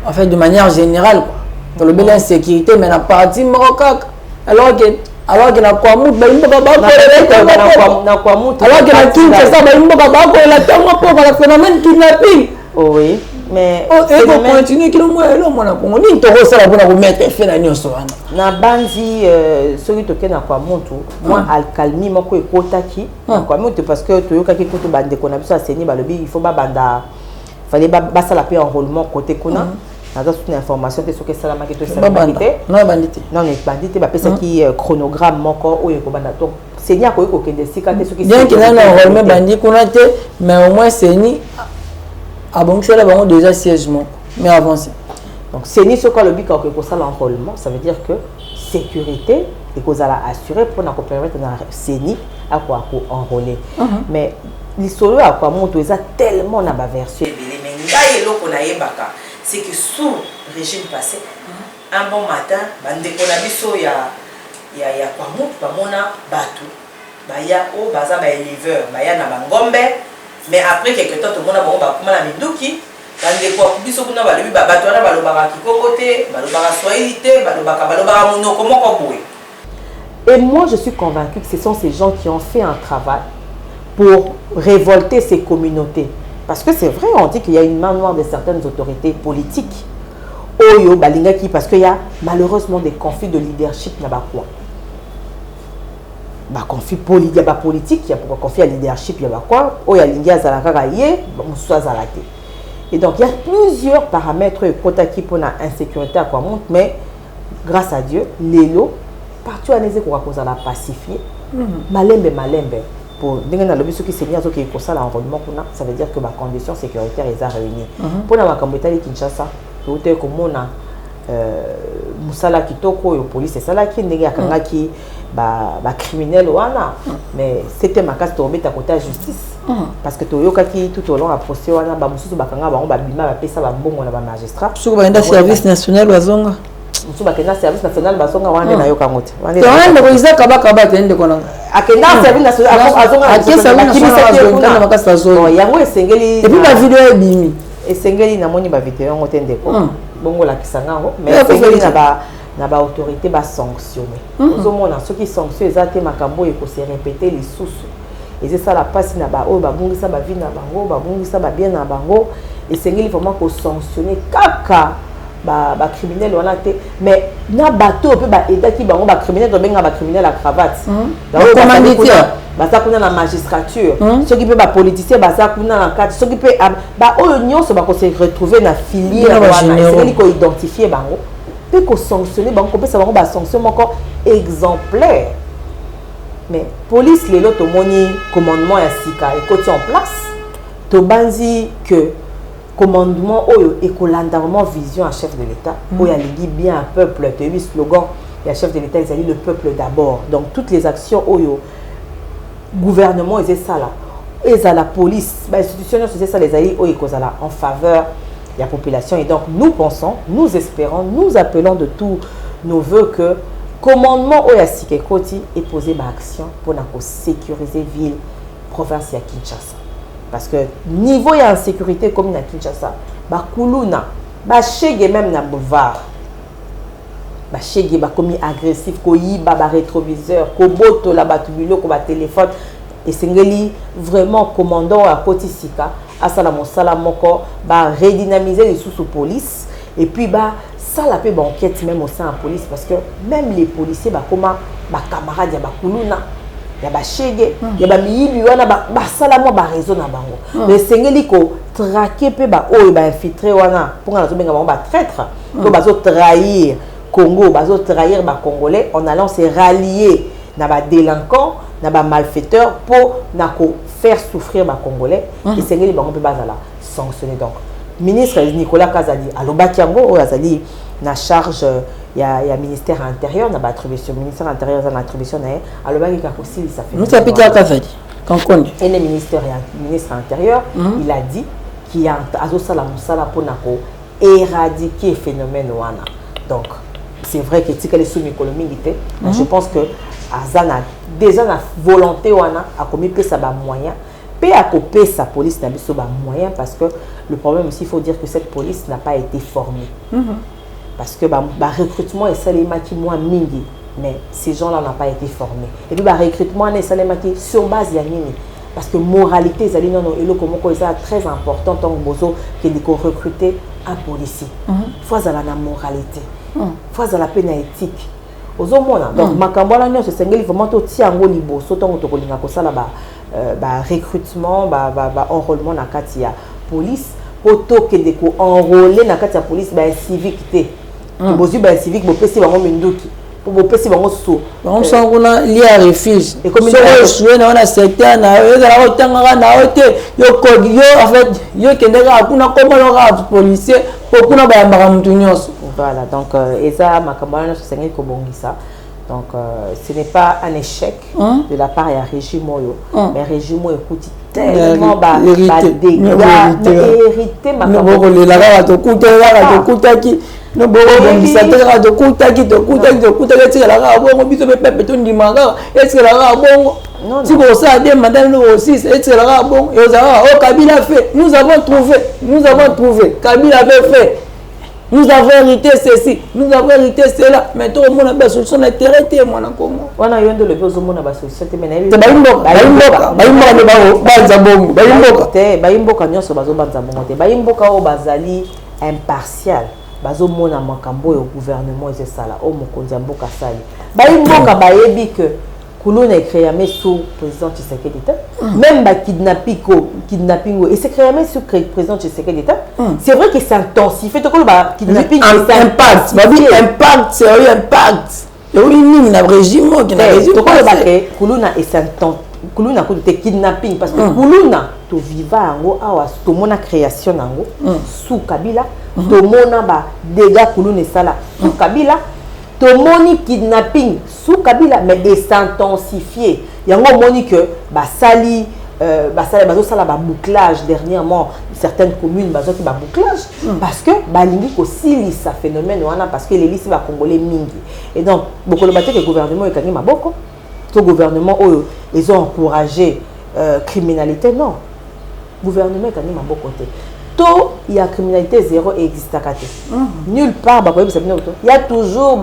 en fait de manière générale quoi. Dans le bilan insécurité mais na parti Maroc alors que na kwa mutu baimba baba na kwa mutu alors que na Kinshasa baimba baba ko la tango pour le phénomène kidnapping. Oui, mais et pour continuer kilo moi là mona Congo ni to ça la pour mettre fait na nyonso wana na bandi soki toke na kwa mutu moi alcalmi moko ekotaki na kwa mutu parce que toyokaki kutu bande kona biso aseni balobi il faut ba banda fallait ba sala pe enrôlement côté kuna na toute information te soki sala makito sala makité non bandité non les bandité ba pesa ki chronogramme moko oyo ko banda to senya ko kende sika te soki bien qu'il y a un enrôlement bandi kuna te mais au moins seni bon c'est là vraiment déjà siègement mais avancé donc seni ce quoi le but quand que ça l'enrôlement ça veut dire que sécurité et que ça la assurer pour na permettre na seni à quoi pour enrôler mais l'histoire à quoi monte ça tellement na ba version mais ngai eloko na yebaka c'est que sous régime passé un bon matin bande ko na biso ya kwa monte ba mona batu ba ya o baza ba éleveur ba ya na bangombe. Mais après quelque temps, tout le monde a bon comme la miduki, dans des fois, biso kuna balobi bato wana balobaka kikokote, balobaka swahilité, balobaka mono comment koboé. Et moi je suis convaincue que ce sont ces gens qui ont fait un travail pour révolter ces communautés. Parce que c'est vrai, on dit qu'il y a une main noire de certaines autorités politiques. Oyo balingaki parce qu'il y a malheureusement des conflits de leadership là-bas quoi. Conflit politique, il y a pourquoi conflit à leadership, il y a quoi? Oh, il y a l'india zalaka yé, soit zalaté. Et donc il y a plusieurs paramètres qui pour la insécurité à quoi monte, mais grâce à Dieu, l'élo, partout à n'ese quoi cause à la pacifier, malembe pour dire dans le but qui s'est mis à ce qui est ça l'environnement ça veut dire que ma condition sécuritaire est réunie. Pour la Makambeta Kinshasa, tout est comme on a musala kitoko yo police c'est ça là qui ndenge akanga ki ba criminel wana mais c'était ma casse tombé à côté de justice parce que toyoka ki tout au long à procès wana ba mususu bakanga ba bima ba pesa ba mbongo na ba magistrat sur ba service national wazonga mususu bakenda service national bazonga wana na yoka ngote wana ko izaka bakaba tende kona akenda service national azonga akesa wana na makasa zo yango esengeli et puis ba vidéo ebimi esengeli na moni ba vidéo ngote ndeko bongo la kisango mais esengeli na ba autorité ba sanctionner ozomona ceux qui sanctionnent ezate makambo et ko se répéter les sources et c'est ça la passe na ba o ba bungisa ba vie na bango ba bungisa ba bien na bango esengeli vraiment ko sanctionner kaka ba criminel wana te mais na bateau pe ba edaki bango ba criminel to benga ba criminel à cravate commanditaire baza kuna na magistrature ceux qui peut ba politicien baza kuna na carte ceux qui peut ba o nyonso ba ko se retrouver na filière wana esengeli ko identifier bango peut qu'on sanctionner banco peut savoir ba sanction encore exemplaire mais police les lots moni commandement ya sika et côté en place to banzi que commandement oyo et vraiment vision à chef de l'état oyo alingi bien un peuple te bi slogan ya chef de l'état ils allaient le peuple d'abord donc toutes les actions oyo gouvernement et ça là et ça la police ba institution c'est ça les alliés oyo kozala en faveur la population et donc nous pensons, nous espérons, nous appelons de tous nos voeux que commandement Oyasike Koti est posé par action pour sécuriser ville, province à Kinshasa. Parce que niveau y a insécurité comme à Kinshasa, ba kuluna, ba chege même na boulevard, ba chege ba commis agressif, ko yiba ba rétroviseur, ko boto la batubulo, ko ba téléphone et sengeli vraiment commandant à Koti Sika. Asala mosala moko ba redynamiser les sous police et puis ba ça la peut enquête même au sein de la police parce que même les policiers ba comment ba camarades ya ba kuluna ya ba chege ya ba miyibi wana ba sala mo ba réseau na bango mais sengeli ko traquer pe ba o ba infiltrer wana pour nga zo benga ba traître ko ba zo trahir Congo ba zo trahir ba congolais en allant se rallier na ba délinquants na ba malfaiteur pour na ko faire souffrir ba congolais et c'est ngeli bango pe bazala sanctionner. Donc ministre Nicolas Kazali alobaki yango azali na charge ya ministère intérieur na ba attribution ministère intérieur na attribution na alobaki ka ko si ça fait nous ça pita Kazali kankonde et le ministre intérieur il a dit qu'il y a azosala musala pour na ko éradiquer phénomène wana. Donc c'est vrai que tika les sous économique je pense que azana déjà na volonté wana a commis pe ça ba moyen pe a copé sa police na biso ba moyen parce que le problème aussi il faut dire que cette police n'a pas été formée parce que ba recrutement et salima qui moi mingi mais ces gens-là n'ont pas été formés et puis ba recrutement et salima qui sur base ya nini parce que moralité zali non et le comment c'est très important tant que bozo que de recruter un policier faut azala na moralité faut azala pe na éthique ozomona donc makambo la nyonso sengeli vraiment to tiango liboso tongo to kolinga ko sala ba recrutement ba enrôlement na kati ya police poto ke de ko enrôler na kati ya police ba civique té bozu ba civique bo pesi bango minduki pour pesi bango so bango sanguna li a refuge et comme ça jouer na wana secteur na ezala otanga na ote yo kodi yo en fait yo kendeka kuna komolo ka policier pour kuna ba yambaka mutu nyonso. Voilà, donc Eza Makambana se sengeli ko bongisa. Donc ce n'est pas un échec de la part ya régime moyo, mais régime moyo écoute tellement ba hérité Makambana le la to kuta ki no bogo bongisa te to kuta ki ti la ga bongo biso be pepe to ndimanga est-ce que la ga bongo si vous savez madame nous aussi est-ce que la ga bongo et oh Kabila fait nous avons trouvé Kabila avait fait. Nous avons hérité ceci, nous avons hérité cela, mais tout le monde a besoin de solution d'intérêt, moi, on a eu de le besoin de la solution, mais impartial. Bazo mona makambo au gouvernement et ça là, au mokonzi mboka sali. Baimboka bayebi que Koulouna est créé sous président Tshisekedi d'État, même kidnapping et c'est créé sous président Tshisekedi d'État. C'est vrai que c'est intensifie. Donc le kidnapping impact, c'est un impact. Il y a un régime qui n'a régime. Donc le Koulouna est Koulouna côté kidnapping parce que Koulouna to viva ngo awa to mona création nango sous Kabila, to mona ba dégâts Koulouna sala sous Kabila. Tomoni kidnapping sous Kabila mais s'intensifier. Il y a un moni que basali bazo sala ba bouclage dernièrement certaines communes bazo ki ba bouclage parce que balingi ko sili ça phénomène wana parce que les listes va congolais mingi et donc beaucoup le baté que gouvernement e kangi maboko to gouvernement ils ont encouragé criminalité non gouvernement e kangi maboko te. Il y a criminalité zéro et existe à côté. Nulle part, il y a toujours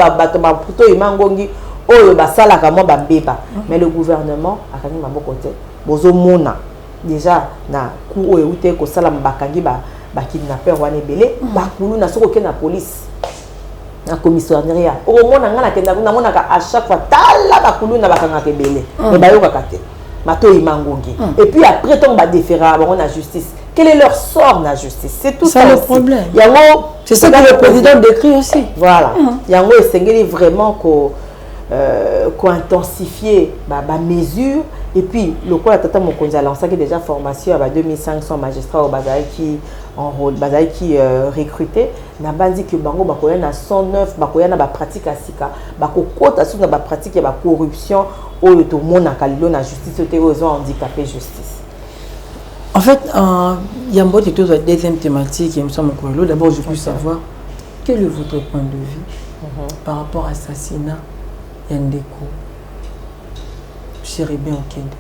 mais le gouvernement a quand même côté. Bozo mona déjà na ku oyeute ko sala mbakangi ba kidnapper wana belé ba kulu na soko ke na police na commissariat. Au mona ngana kenda na mona ka à chaque fois tala ba kulu na bakanga ke belé. Et ba yo ka kate. Mato imangongi. Et puis après ton ba déféra on a justice. Quel est leur sort dans la justice? C'est tout ça le problème. C'est ça que le président décrit aussi. Voilà. Yango esengeli vraiment ko intensifier ba mesure et puis le quoi tata mokonzi a lancé déjà formation à 2500 magistrats au bazai qui en rôle bazai qui recruté na bandi que bango bakoya na 109 bakoya na ba pratique asika bakokota sur na ba pratique ya ba corruption oyo to mona kalilo na justice te aux handicapés justice. En fait, il y a une deuxième thématique, il me semble que d'abord je veux savoir quel est votre point de vue par rapport à l'assassinat Yandeko Chéribé Okende.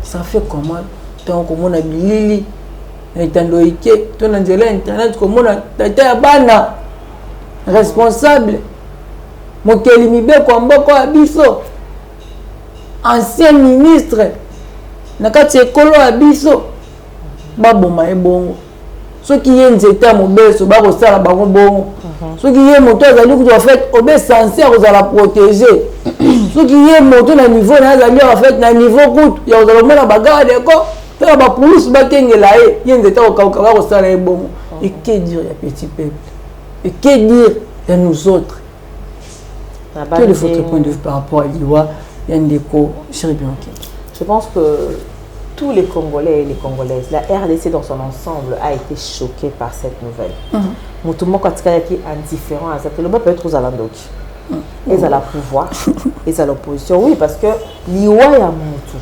Ça fait comment tant qu'on a Bilili, Tandoïke, ton Angela Internet, comme on a Tata Bana, responsable, Mokeli Mibe Kwamboko Abiso, ancien ministre, Nakati Ekolo Abiso. Baboma ebongo soki ye nzeta mobeso ba kosala bango bongo soki ye moto azali ko en fait obe censé kozala protéger soki ye moto na niveau na azali en fait na niveau coûte ya kozala mona bagarde ko ta ba police ba kengela ye nzeta ko ka kosala ebongo et que dire ya petit peuple et que dire de nous autres quel est votre point de vue par rapport à Liwa Yandeko Chéribionke. Je pense que tous les Congolais et les Congolaises, la RDC dans son ensemble a été choquée par cette nouvelle. Tout le monde est indifférent à ça. Le peut être aux alandoki. Ils ont le pouvoir, ils ont l'opposition. Oui, parce que l'Iwa ya Moutou.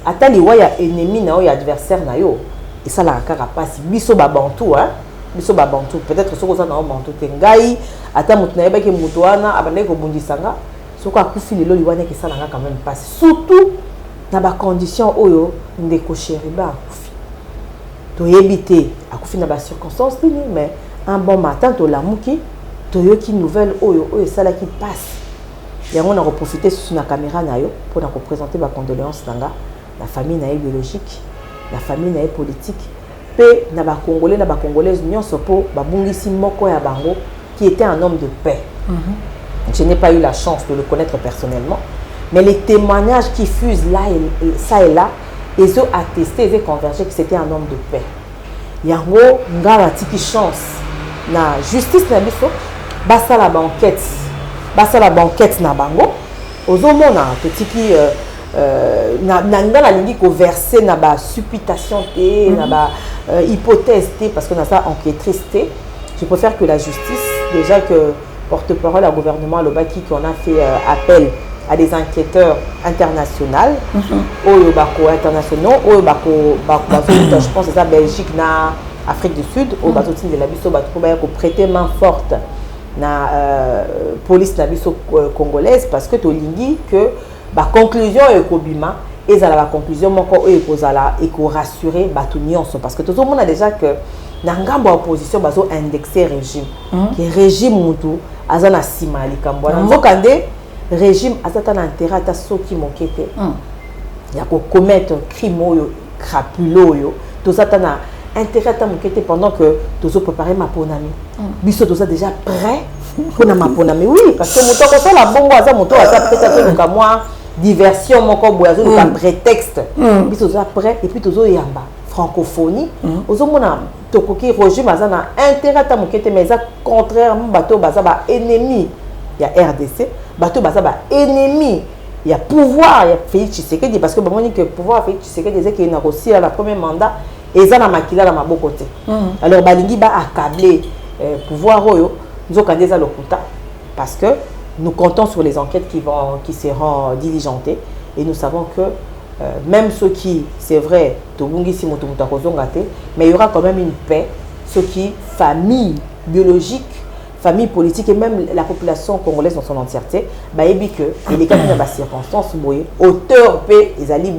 Ata l'Iwa ya ennemi na yo adversaire na yo. Et ça la carapace. Biso babantou, hein. Biso babantou. Peut-être que ça na bantou tengai. Ata Moutou na yeba ke Moutou wana abandé ko bundisanga. Soko akufi lelo liwana ke ça na quand même passe. Surtout dans ba condition oyo ndeko Chériba akufi. To yebité akufi na ba circonstances mais un bon matin to lamuki toyoki nouvelle oyo ça là qui passe. Et on a profité sur la caméra nayo pour nous présenter ma condoléance nanga la famille nayo biologique, la famille nayo politique, pe na ba congolais na ba congolaises nyonso po ba bungisi moko ya bango qui était un homme de paix. Je n'ai pas eu la chance de le connaître personnellement, mais les témoignages qui fusent là et ça et là, ils ont attesté, ils ont convergé que c'était un homme de paix. Yango ngala tiki chance na justice na biso basa la banquette na bango ozomona tiki na ngala lingi ko verser na ba supputation té na ba hypothèse té parce que na ça enquêtrice té. Je préfère que la justice, déjà que porte-parole au gouvernement Lobaki qu'on a fait appel à des enquêteurs internationaux, internationaux, je pense que c'est Belgique, na Afrique du Sud, au Bazotine de la Bisso, pour prêter main forte na police na Bisso congolaise parce que tu as que la conclusion est kobima et ça la conclusion moko et ko rassurer batunion parce que tout le monde a déjà que na ngambo opposition bazo indexer régime que régime mutu azana sima likambo na mokande régime azata na intérêt ta soki mokete ya ko commettre crime oyo crapuleux oyo to zata na intérêt ta mokete pendant que tozo préparer ma ponami biso toza déjà prêt pour na ma ponami oui parce que muto ko sala bongo aza muto aza peut-être que moi diversion moko boyazo ka prétexte biso toza prêt et puis tozo yamba francophonie ozomona tokoki régime azana intérêt ta mokete mais ça contrairement bato baza ba ennemi ya RDC bato baza ba ennemi ya pouvoir ya Félix Tshisekedi parce que bon dit que pouvoir Félix Tshisekedi disait qu'il a aussi la premier mandat et ça na makila na maboko te alors balingi ba accabler pouvoir oyo nzokande za lokuta parce que nous comptons sur les enquêtes qui seront diligentées et nous savons que même ceux qui, c'est vrai, mais il y aura quand même une paix, ceux qui, famille biologique, famille politique et même la population congolaise dans son entièreté, bah et que les cas dans circonstances auteur paix ils allaient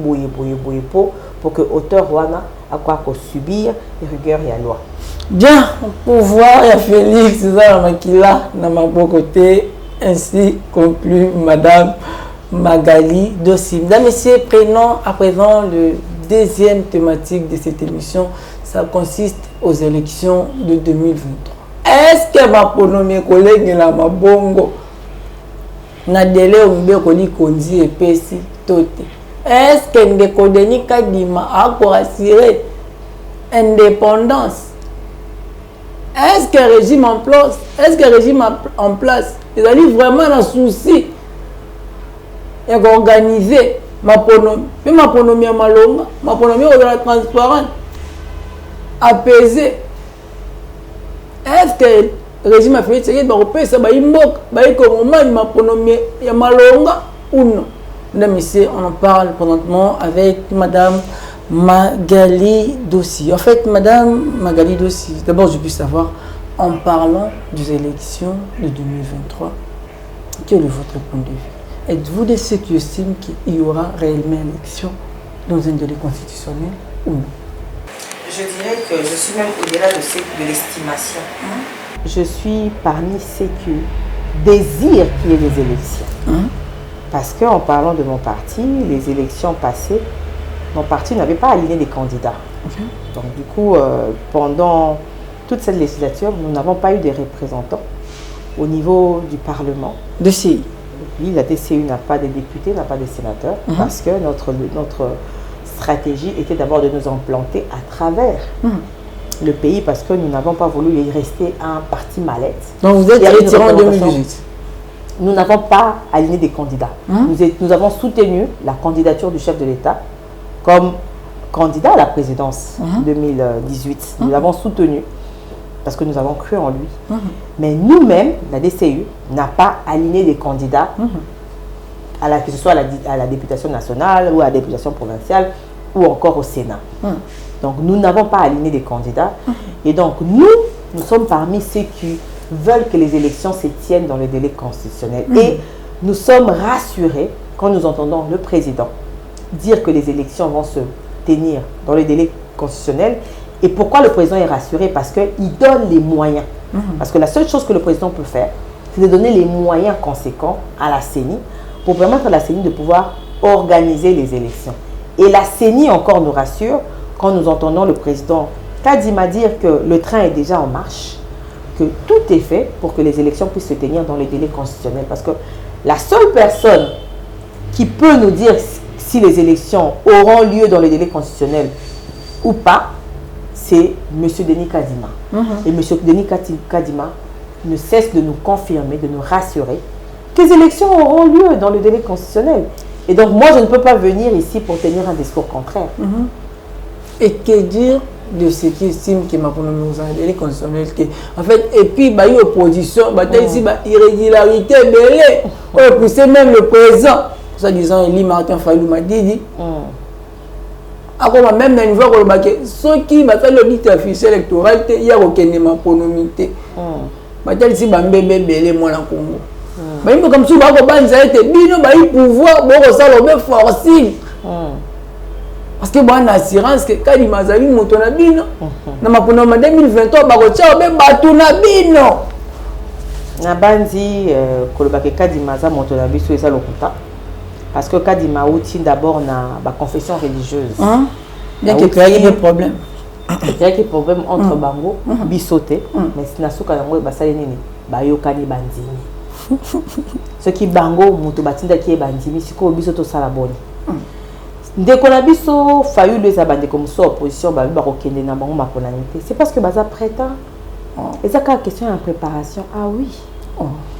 pour que auteur wana a quoi subir les rigueurs et la loi. Bien, pouvoir et Félix ça makila na mabokoté ainsi conclut madame Magali Dossi. Mesdames et messieurs, prenons à présent le deuxième thématique de cette émission. Ça consiste aux élections de 2023. Est-ce que ma ponomie collègue la mabongo na délai umbe koli kondi et pesi tote? Est-ce que ndeko Denis Kadima a pour assurer indépendance? Est-ce que régime en place? Est-ce que régime en place? Ils ont vraiment un souci et organiser ma ponomie à malonga, ma ponomie transparente, apaisée. Est-ce que le régime a fait ça? Ça va ma ponomie à malonga ou non? Mesdames et messieurs, on en parle présentement avec madame Magali Dossi. En fait, madame Magali Dossi, d'abord je puis savoir, en parlant des élections de 2023, quel est votre point de vue? Êtes-vous de ceux qui estiment qu'il y aura réellement une élection dans un délai constitutionnel ou non? Je dirais que je suis même au-delà de l'estimation. Je suis parmi ceux qui désirent qu'il y ait des élections. Parce qu'en parlant de mon parti, les élections passées, mon parti n'avait pas aligné des candidats. Donc du coup, pendant toute cette législature, nous n'avons pas eu de représentants au niveau du Parlement. DCI. Oui, la DCU n'a pas de députés, n'a pas de sénateurs, parce que notre stratégie était d'abord de nous implanter à travers le pays, parce que nous n'avons pas voulu y rester un parti mallette. Donc vous êtes retiré en 2018? nous n'avons pas aligné des candidats. Nous avons soutenu la candidature du chef de l'État comme candidat à la présidence 2018. Nous l'avons soutenu parce que nous avons cru en lui. Mais nous-mêmes, la DCU n'a pas aligné des candidats, que ce soit à la députation nationale ou à la députation provinciale ou encore au Sénat. Donc nous n'avons pas aligné des candidats. Et donc nous sommes parmi ceux qui veulent que les élections se tiennent dans le délai constitutionnel. Et nous sommes rassurés quand nous entendons le président dire que les élections vont se tenir dans le délai constitutionnel. Et pourquoi le président est rassuré? Parce qu'il donne les moyens. Parce que la seule chose que le président peut faire, c'est de donner les moyens conséquents à la CENI pour permettre à la CENI de pouvoir organiser les élections. Et la CENI encore nous rassure quand nous entendons le président Kadima dire que le train est déjà en marche, que tout est fait pour que les élections puissent se tenir dans les délais constitutionnels. Parce que la seule personne qui peut nous dire si les élections auront lieu dans les délais constitutionnels ou pas, c'est M. Denis Kadima. Et M. Denis Kadima ne cesse de nous confirmer, de nous rassurer que les élections auront lieu dans le délai constitutionnel. Et donc moi, je ne peux pas venir ici pour tenir un discours contraire. Et que dire de ceux qui estiment que ma délai constitutionnel, en fait, et puis il y a opposition, ici irrégularité, belé, pousser même le président, ça disant Eli Martin Fayulu m'a dit, alors même une fois que ceux qui fait l'audit officiel électoral, il y a aucune pronomité. Ici bambé belé moi en Congo. Mais comme si bako banza été bino ba pouvoir boko ça le forcing. Parce que bon assurance que quand il m'a zali moto na bino na mapono ma 2023 bako tia be batu na bino. Na bandi koloba ke kadima za moto na biso eza lokuta. Parce que kadima outil d'abord na ba confession religieuse. Bien que il y ait des problèmes. Il y a des problèmes entre bango bisoté mais na suka yango ba sali nini ba yokani bandimi. Ce qui bango moto batinda ki bandimi siko biso to sala boni. Ndeko na biso Fayulu les abandé comme ça opposition ba ba kokende na bango maponanité. C'est parce que baza prêta. Et ça quand question en préparation. Ah oui.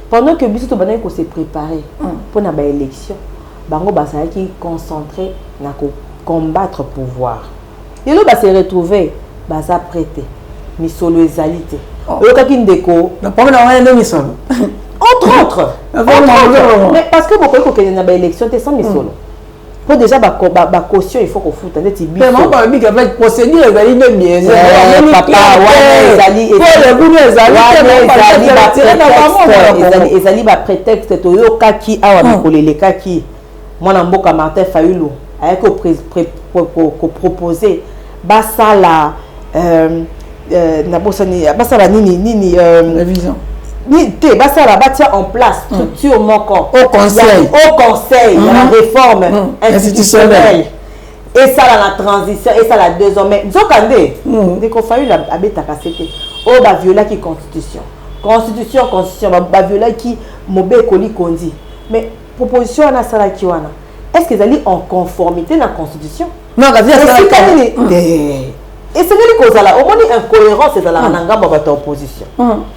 Pendant que biso to bana ko se préparer pour na ba élection, bango basala ki concentré na ko combattre pouvoir. Et là, se retrouver, baza prêté, misolo ezalité. Okaki ndeko, na pas na rien de misolo. Entre autres. Mais parce que beaucoup que na ba élection te sans misolo. Pour déjà ba caution il faut qu'on foute ndeti biso. Mais moi pas bi que fait procédure ezali de bien. Papa ouais ezali ezali ba prétexte to yokaki awa mikoleleka ki mwana mboka Martin Fayulu avec proposer basala basala nini révision ni te basala batia en place structure moko au conseil la réforme institutionnelle et ça la transition et ça la désormais nzokande ndeko Fayulu abetaka sete o ba viola ki constitution ba viola ki mobeko li kondi mais proposition na sala ki wana est-ce qu'ils allaient en conformité dans la constitution? Non, et c'est que les causes là, au moins incohérence c'est dans la nangamba de opposition.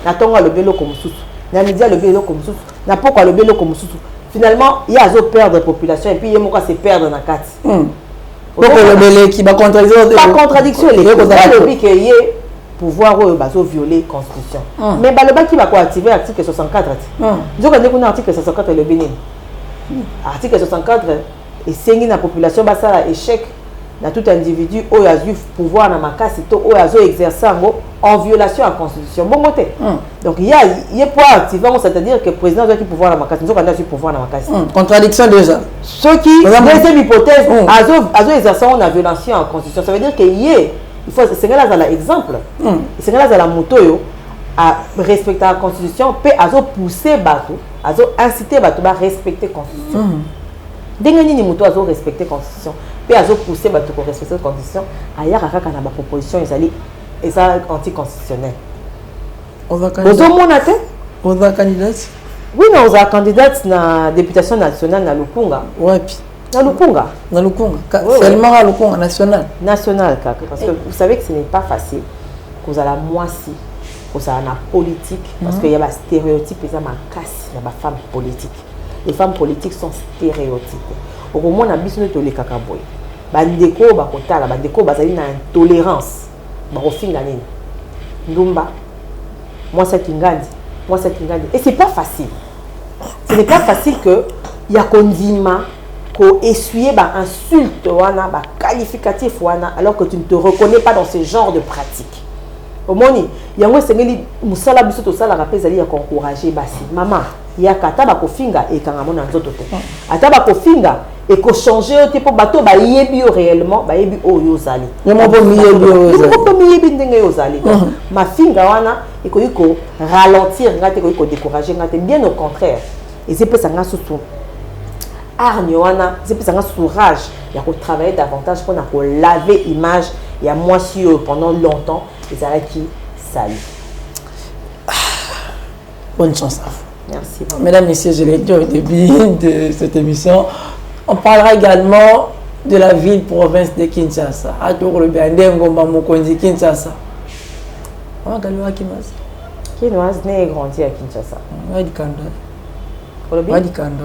N'attendons le bélo comme sous, n'amidia le bélo comme sous, n'a pas le bélo comme sous. Finalement, il y a à perdre la population et puis il y a moi se perdre dans la carte. Donc le bélo qui va contradiction. La contradiction les causes là, le but qu'il y ait pouvoir violer la constitution. Mais le bas qui va activer l'article 64. Nous avons un article 64 le Bénin. Article 64 et c'est la population basa échec na tout individu au a eu pouvoir na makasi to au a exercer en violation à la constitution bon côté donc il y a pour activer c'est-à-dire que le président doit qui pouvoir na makasi nous candidat pouvoir na makasi contradiction déjà ce qui deuxième hypothèse azo exercer en violation à la constitution ça veut dire que il faut c'est là dans l'exemple c'est là dans la moto yo à respecter la constitution peut azo pousser bateau azo inciter bateau à respecter la constitution dès que ni moto azo respecter la constitution peut azo pousser bateau pour respecter la constitution ailleurs kaka na ba proposition ils anticonstitutionnel on va candidat oui non on va candidat na députation nationale na Lukunga wapi na Lukunga seulement à Lukunga national kaka parce que vous savez que ce n'est pas facile cause à la moisi ça na politique parce qu'il y a des stéréotypes et ça ma casse na ba femme politique. Les femmes politiques sont stéréotypées. Au moment na biso to le kakaboy. Bandeko ba kotala bandeko bazali na intolérance. Ba kofinga nini. Ndumba. Moi c'est Kingandi. Moi c'est Kingandi. Et c'est pas facile. Ce n'est pas facile que ya kondima ko essuyer ba insulte wana ba qualificatif wana alors que tu ne te reconnais pas dans ce genre de pratique. Au moni yango sengeli musala biso to sala rappel zali ya encourager basi maman ya kata ba kofinga e kanga mona nzoto te ata ba kofinga et ko changer te po bato ba yebi réellement ba yebi oyo zali yamo bo miyebi ndenge yo zali ma finga wana e ko yiko ralentir ngate ko yiko décourager ngate bien au contraire et c'est pas ça nga surtout argne wana c'est pas ça nga courage ya ko travailler davantage pour na ko laver image ya moi si pendant longtemps et ça qui salut. Bonne chance à vous. Merci. Mesdames, Messieurs, je l'ai dit au début de cette émission. On parlera également de la ville-province de Kinshasa. À tout le bien, Ngomba Mokonzi, Kinshasa. On va gagner à Kinshasa. Kinoise né et grandi à Kinshasa. Oui, Dikando. Oui, Dikando.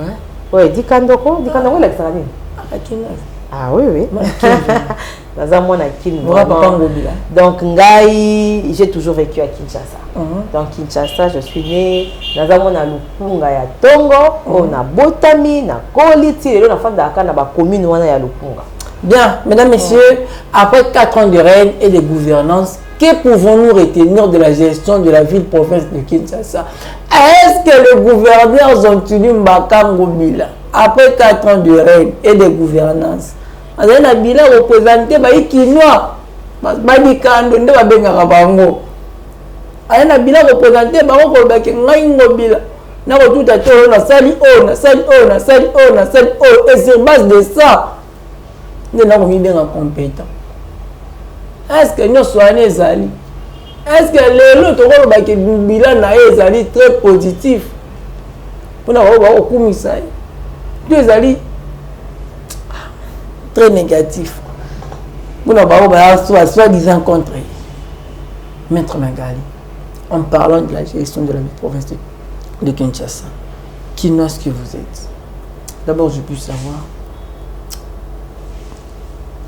Oui, Dikando quoi? Dikando quoi l'extranet? À Kinshasa. Ah oui, oui. Donc, Ngai, j'ai toujours vécu à Kinshasa. Donc, Kinshasa, je suis née dans un Lupunga ya Tongo, on a Botami, na Koliti, on a fait la commune où on a Lupunga. Bien, mesdames, messieurs, après 4 ans de règne et de gouvernance, que pouvons-nous retenir de la gestion de la ville-province de Kinshasa? Est-ce que les gouverneurs ont tenu Mbakango Bila après 4 ans de règne et de gouvernance? On a bila représenté par les Kinois, Badikando, nde babengaka bango. On a bila représenté par les Kinois, na ko tout à tout na sali on, et sur base de ça, nous avons mis bien compétent. Est-ce que nous sommes ezali? Est-ce que les autres ont un bilan ezali très positif? Pour nous avoir au commissaire, deux ezali très négatif. Pour nous avoir soi-disant contre Maître Magali. En parlant de la gestion de la province de Kinshasa, qui est ce que vous êtes? D'abord, je puis savoir.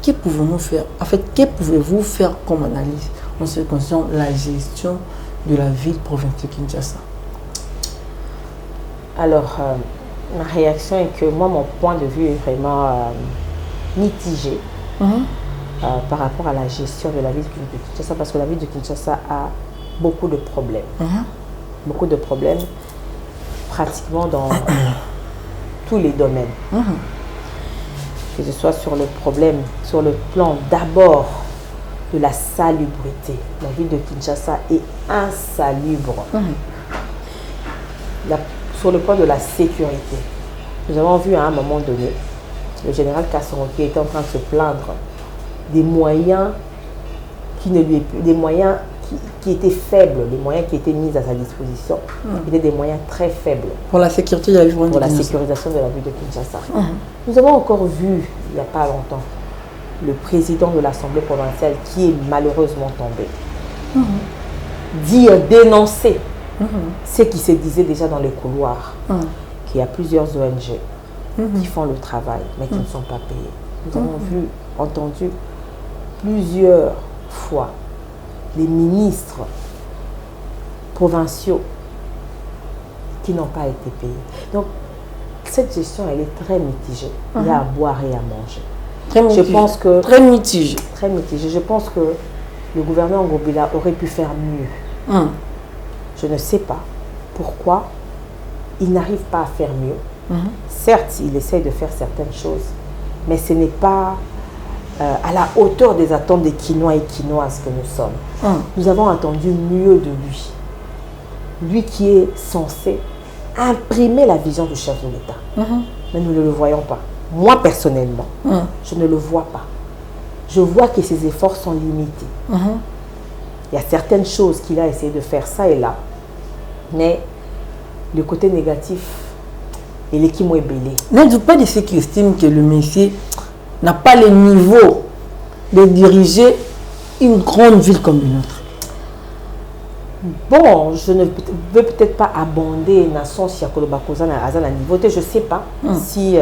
Que pouvons-nous faire? En fait, que pouvez-vous faire comme analyse en ce qui concerne la gestion de la ville-province de Kinshasa? Alors, ma réaction est que moi, mon point de vue est vraiment mitigé par rapport à la gestion de la ville de Kinshasa, parce que la ville de Kinshasa a beaucoup de problèmes. Beaucoup de problèmes, pratiquement dans tous les domaines. Que ce soit sur le problème, sur le plan d'abord de la salubrité. La ville de Kinshasa est insalubre. Sur le plan de la sécurité. Nous avons vu à un moment donné le général Kassongo qui était en train de se plaindre des moyens qui étaient faibles, les moyens qui étaient mis à sa disposition, étaient des moyens très faibles. Pour la sécurité de la ville de Kinshasa. Pour la sécurisation de la ville de Kinshasa. Nous avons encore vu, il n'y a pas longtemps, le président de l'Assemblée provinciale qui est malheureusement tombé, dire, dénoncer ce qui se disait déjà dans les couloirs, qu'il y a plusieurs ONG qui font le travail, mais qui ne sont pas payés. Nous avons vu, entendu plusieurs fois les ministres provinciaux qui n'ont pas été payés. Donc, cette gestion, elle est très mitigée. Il y a à boire et à manger. Très mitigé. Je pense que, très mitigé. Très mitigé. Je pense que le gouverneur Ngobila aurait pu faire mieux. Je ne sais pas pourquoi il n'arrive pas à faire mieux. Certes, il essaie de faire certaines choses, mais ce n'est pas à la hauteur des attentes des Quinois et Quinoises que nous sommes. Nous avons attendu mieux de lui. Lui qui est censé imprimer la vision du chef de l'État. Mais nous ne le voyons pas. Moi, personnellement, je ne le vois pas. Je vois que ses efforts sont limités. Il y a certaines choses qu'il a essayé de faire, ça et là. Mais le côté négatif, il est qui m'a ébélé. N'êtes-vous pas de ceux qui estiment que le monsieur n'a pas le niveau de diriger une grande ville comme une autre? Bon, je ne veux peut-être pas abonder Nation Siakolobakoza à un niveau. Je ne sais pas si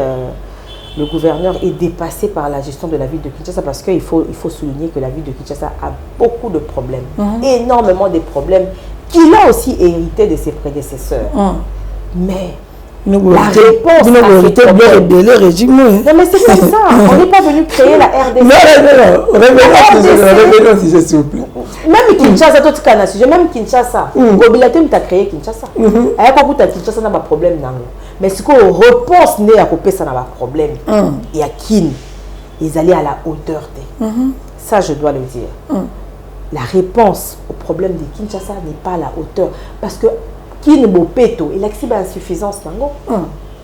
le gouverneur est dépassé par la gestion de la ville de Kinshasa, parce qu'il faut souligner que la ville de Kinshasa a beaucoup de problèmes, énormément de problèmes qu'il a aussi hérité de ses prédécesseurs. Mais la réponse à ces problèmes... Non, mais c'est comme ça. On n'est pas venu créer la RDC. Non. Revenons si s'il vous plaît. Même Kinshasa, toi tu as un sujet, même Kinshasa. Gobilate, tu as créé Kinshasa. Il y a beaucoup de Kinshasa, n'a pas de problème. Mais ce qu'on repense, n'est à couper, ça n'a pas de problème. Et à Kin, ils allaient à la hauteur. Ça, je dois le dire. La réponse au problème de Kinshasa n'est pas à la hauteur. Parce que Kin Bopeto, il a insuffisance.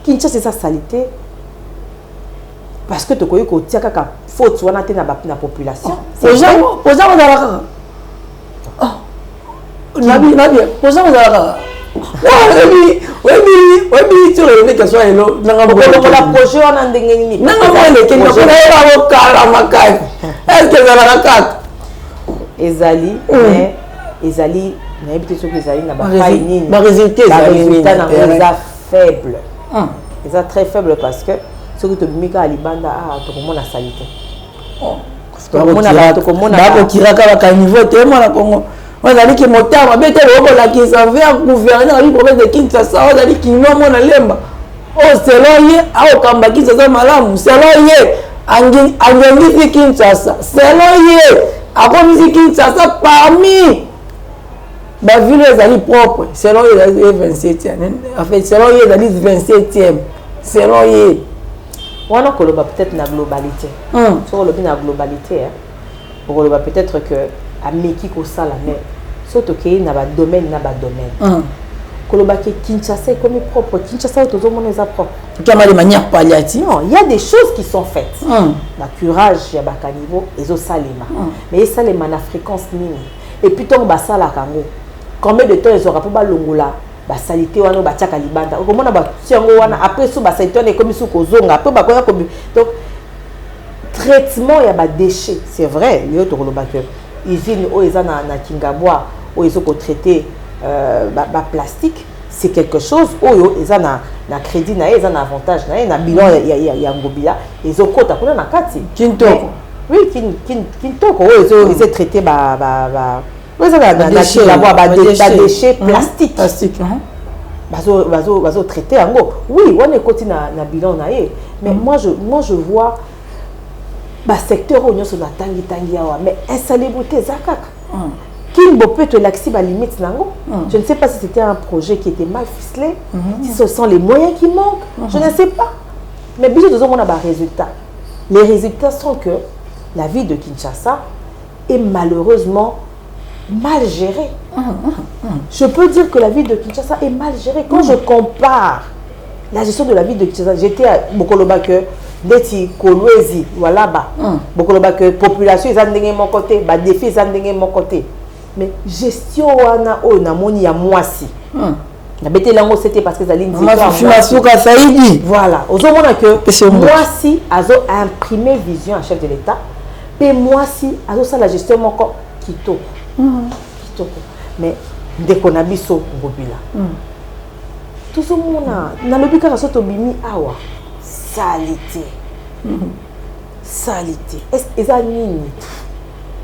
Kinshasa, c'est sa salité. Parce que tu connais que tu as faute dans la population. Aux gens, faible. Ils sont très faibles parce que ce que tu as à Libanda a tout la salité. On a dit que mon terme a été le qui s'avait à gouverner la province de Kinshasa. On a dit qu'il n'y a pas de lemba. Oh, selon lui, à Okamba Kinshasa Malam, selon lui, à Kinshasa, selon lui, à Kinshasa parmi les villes propres, selon lui, les 27e. En fait, selon lui, les 27e. Selon lui. On a peut-être la globalité. Sur le la globalité, on va peut-être que à Mekiko ça la mer. Surtout qu'il y a un domaine, Kinshasa est comme propre. Kinshasa tout le monde est propre. De manière palliative. Non, il y a des choses qui sont faites. La curage, il y a un niveau, et au salima. Mais ça les en fréquence mini. Et puis ton basa la kango. Combien de temps ils aura pas longola? Ba salité wana ba tiaka libanda. Comment ba tiango wana après ça ba salité on est comme sous kozonga. Après ba comme donc traitement il y a ba déchets. C'est vrai, il y a tout le bac. Usine où ils ont na Kingabwa où ils ont traité plastique, c'est quelque chose où ils ont na crédit na ils ont avantage na bilan il y a ngobila ils ont quota kuna na kati Kintoko. Oui, Kintoko ils ont traité ils ont déchets plastiques bazo traité ango. Oui, on est côté na bilan na mais moi je vois secteur où nous sommes tangi mais insalubrité zakak Kin Bopeto l'accès à limite nango. Je ne sais pas si c'était un projet qui était mal ficelé, si ce sont les moyens qui manquent, je ne sais pas. Mais bien sûr, on a des résultats. Les résultats sont que la ville de Kinshasa est malheureusement mal gérée. Je peux dire que la ville de Kinshasa est mal gérée. Quand je compare la gestion de la ville de Kinshasa, j'étais à Bokolobake, Deti Kolwezi, voilà bas. Bokolobake, population, ils ont mon côté, bah défi, ils ont mon côté. Mais gestion wana o na moni ya mwasi. Na bete lango c'était parce que zali Saïdi. Voilà, ozomona que mwasi azo imprimer vision à chef de l'État. Et mwasi azo ça la gestion moko kitoko. Kitoko. Mais dès qu'on a biso ngobila. Tout ce monde na lobika ka soto bimi awa salité. Salité. Est-ce que ça nini?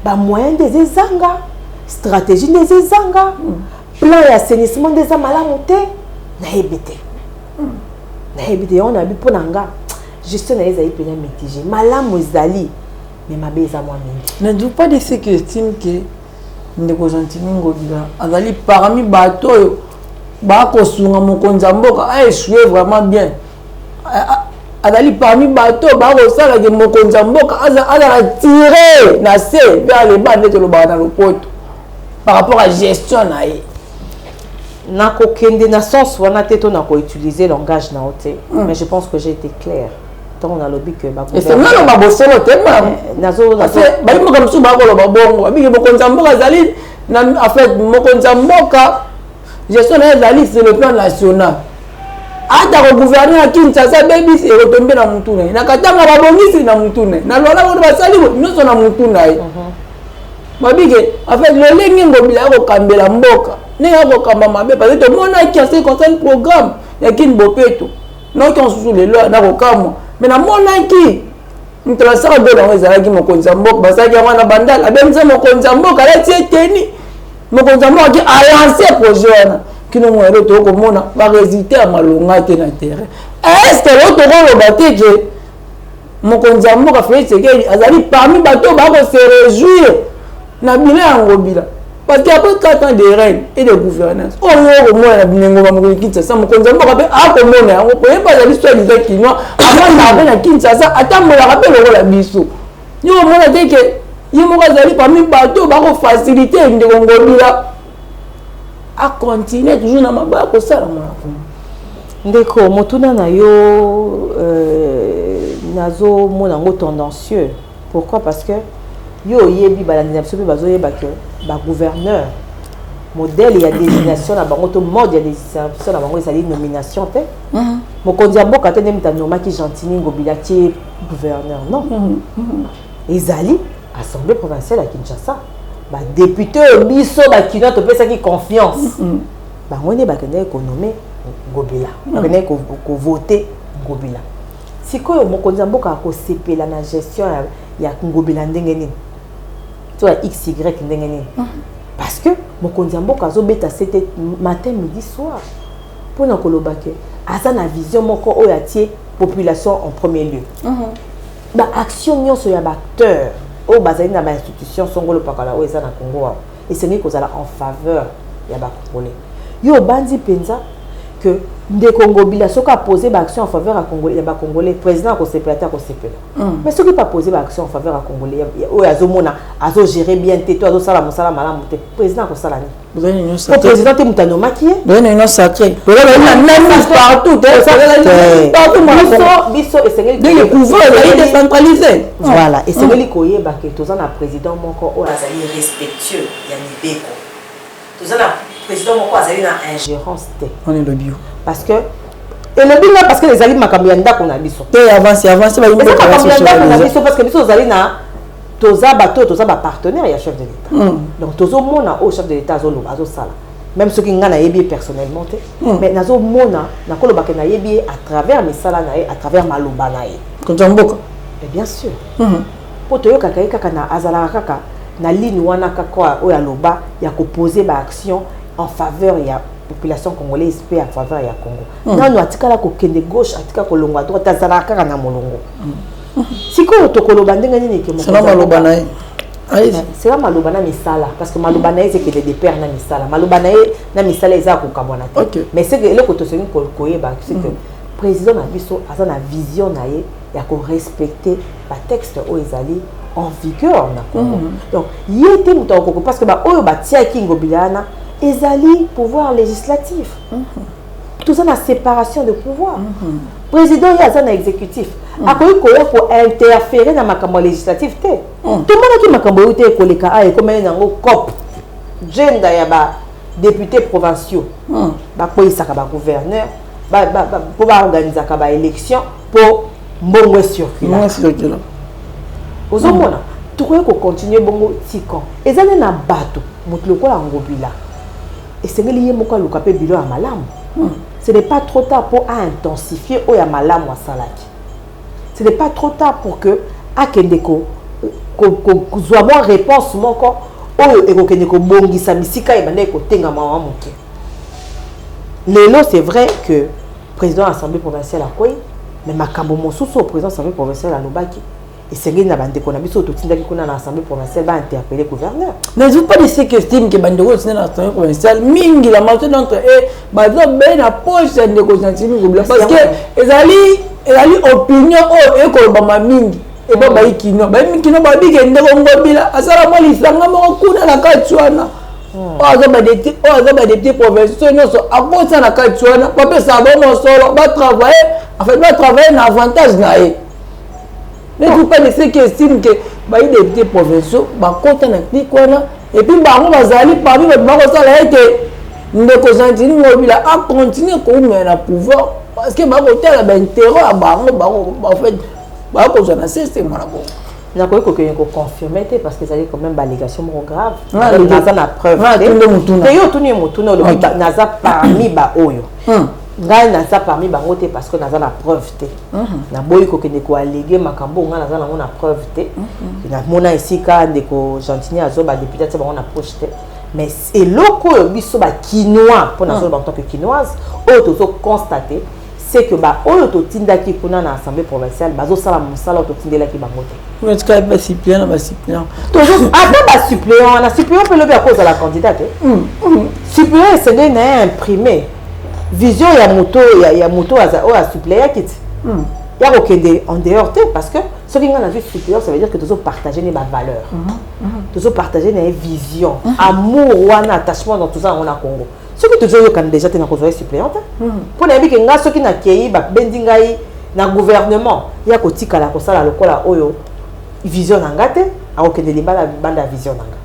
Ba moyen des ezanga. Stratégie des ezanga, plan d'assainissement des amalamote, naébité. Naébité, on a vu pour nanga, gestion des aïe pénal mitigé, malam zali, mais ma beza moi mingi. Ne doute pas de ce que estime que ne cosantini ngobila, azali parmi bateau, bako sunga mokonzamboka a échoué vraiment bien. Azali parmi bateau, bako sala que mokonzamboka a tiré na se vers les bandes de l'obana le pote. Par rapport à la gestion, na kokende na sens wana te to na ko utiliser langage na ote mais je pense que j'ai été clair tant on a lobby que ba et c'est même ba bosolo te nazo ba mo comme sou ba ko ba bongo abi ke mokonza mboka zali na en fait mokonza mboka gestion na zali c'est le plan national ata ko gouverner à Kinshasa baby c'est retomber na mutuna na katanga ba bongisi na mutuna na lola ko ba sali no so na mutuna babike en fait lolenge ngobila ko kambela mboka nenga ko kamba mabe parce que mon a qui a ce concerne programme ya kin bopeto non qui on sous les lois na ko kamo mais na mon a qui ntrasa ko na weza ki mokonza mboka basaki wana bandala abenza mokonza mboka la tieteni mokonza mboka qui a lancé projet wana kino mwero to ko mona ba résultat malonga te na terrain est-ce que l'autre rôle baté que mokonza mboka Félix Tshisekedi azali parmi bato ba ko se réjouir na bila ngobila parce qu'après 4 ans de règne et de gouvernance on y moins na binengo ba mokili Kinshasa mokonza mboka pe a ko mona yango po yeba za l'histoire du Kinois avant na Kinshasa atambola rappel la biso yo mona te que yo moko azali parmi bato ba ko faciliter ndeko ngobila a continuer toujours na mabaya ko sala mona ndeko motuna na yo nazo mona ngo tendancieux. Pourquoi? Parce que yo yebi balandination pe bazo yeba que ba gouverneur modèle il y a désignation na bango to mode il y a désignation na bango ça dit nomination te mokonzi mboka te ndemta noma ki gentini ngobila ti gouverneur non ezali assemblée provinciale à Kinshasa ba député biso ba kino to pesa ki confiance bango ne ba kende ko nommer ngobila ba kende ko voter ngobila sikoyo mokonzi mboka ko sepela na gestion ya ngobila ndenge nini to ya XY ndenge nini parce que mokonzi mboka zo beta c'était matin midi soir pour na koloba ke asa na vision moko oyo atie population en premier lieu ba action nyonso ya ba acteur o bazali na ba institution songolo pakala o eza na Congo et c'est ngi kozala en faveur ya ba congolais yo bandi penza que ndeko ngobila soka poser ba action en faveur à congolais ya ba congolais président ko sepela ta ko sepela mais soki pas poser ba action en faveur à congolais o azomona azo gérer bien te to azo sala mosala malamu te président ko sala ni vous avez une sacré président te mutano makié vous avez une sacré vous avez une partout partout biso et c'est le pouvoir est décentralisé voilà et c'est lui ko yeba que tozana président moko o azali respectueux ya mibeko tozana président moko azali na ingérence te on est le bio parce que et le bio parce que les alliés makambi anda qu'on a biso te avance ba yimbo na biso parce que biso azali na toza bato toza ba partenaire ya chef de l'état donc tozo mona au chef de l'état azolo azo sala même ceux qui ngana yebi personnellement te mais nazo mona na koloba ke na yebi à travers misala na à travers maloba na ye konjamboka et bien sûr pour to yoka kaka na azala kaka na ligne wana kaka o ya loba ya ko poser ba action en faveur ya population congolaise pe en faveur ya Congo nanu atikala ko kende gauche atika ko longo à droite azala kaka na molongo siko to koloba ndenge nini ke c'est maloba na ye c'est maloba na misala parce que maloba na ye c'est que des pères na misala maloba na misala eza ko kabwana te mais c'est que le ko to sengi ko koyeba c'est que président na biso aza na vision na ye ya ko respecter ba texte o ezali en vigueur na Congo donc yete mutoko parce que ba oyo ba tia kingo bilana ezali pouvoir législatif tout ça la séparation de pouvoir président ya na exécutif akoyi koya ko interférer na makambo législatif te tout le monde qui makambo yote koleka a comme nango cop gender ya ba députés provinciaux ba koyisaka ba gouverneur pour ba organiser ka élection pour mbongo circuler ozomona tukoye ko continuer bongo tikon ezali na bato motu lokola ngobila esengeli ye moko aluka pe bilo ya malamu ce n'est pas trop tard pour intensifier o ya malamu wa salaki ce n'est pas trop tard pour que akende ko zwa mo réponse moko oyo ekokende ko bongisa misika e bande ko tenga mawa moke lelo c'est vrai que président de l'Assemblée provinciale a koyi mais makambo mosusu au président de l'Assemblée provinciale a lobaki et c'est que na bande ko na biso to tindaki kuna na l'Assemblée provinciale va interpeller gouverneur mais vous pas de ce que estime que bande ko na l'Assemblée provinciale mingi la moitié d'entre eux bazo ben na poche de conscience parce que ezali opinion o ko ba mingi et ba ba ikino ba bige ndeko ngobila asala mo lisanga mo kuna na katwana oza ba député provinciaux nyonso akosa na katwana ba pesa ba mo solo ba travailler en fait ba travailler na avantage na ye mais vous pas de ceux qui estiment que ba député provinciaux ba kota na kwana et puis bango bazali parmi ba kosala ete ndeko Gentini Ngobila a continuer ko mena pouvoir parce que ba kotela ba intérêt a bango en fait ba ko zana système na bon n'a pas confirmé parce que ça a quand même une allégation grave. Ah, Naza na preuve. Teyo tuni mutuna le naza parmi ba oyo. Ngai naza parmi bango te parce que naza na preuve te. Na boyi ko kende ko alléguer makambo nga naza na preuve te. Na mona ici ka ndeko Gentini azo ba député te bango na projeté. Mais et loko yo biso ba quinois pour nazo ba tant que quinoise, oyo to constater c'est que ba oyo to tindaki kuna na assemblée provinciale bazo sala musala to tindelaki bango te. Mais tu as pas suppléant, pas suppléant. Toujours attends pas suppléant, on a suppléant peut lever à cause de la candidate. Suppléant c'est d'un imprimé. Vision il y a moto à suppléant quitte. Il y a aucun en dehors parce que ce qui a vu suppléant ça veut dire que tu as partagé les valeurs. Tu as partagé les visions, amour ou un attachement dans tout ça on a Congo. Ce que tu as déjà été dans la suppléante. Pour les gens qui ont qui na kei ba bendingai na gouvernement, il y a kotika la kosala lokola oyo vision nangate a aucun débat la bande vision nanga.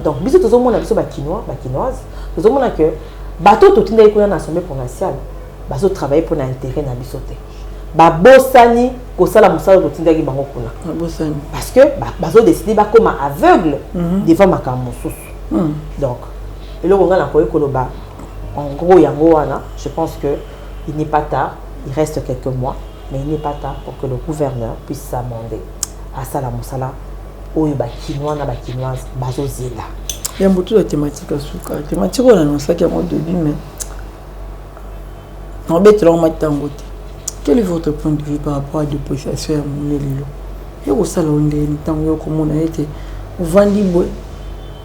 Donc biso to zomona biso ba quinoise, to zomona que bateau to tindai ko na assemblée provinciale, bazo travailler pour l'intérêt na biso te. Ba bosani kosala musala to tindai bango kuna. Bosani. Parce que bazo décider ba comme aveugle devant makambo susu. Donc et le Rwanda en gros yangoana, je pense que il n'est pas tard, il reste quelques mois, mais il n'est pas tard pour que le gouverneur puisse s'amender à Sala Moussala, où il quinois na quinoise bazozila. Il y a beaucoup de thématiques à souka. Thématiques on annonce ça qui est au début, mais en bête là on m'a tangoté. Quel est votre point de vue par rapport à la dépréciation à mon élilo? Il y a aussi on est tango comme on a été au Vendiboy.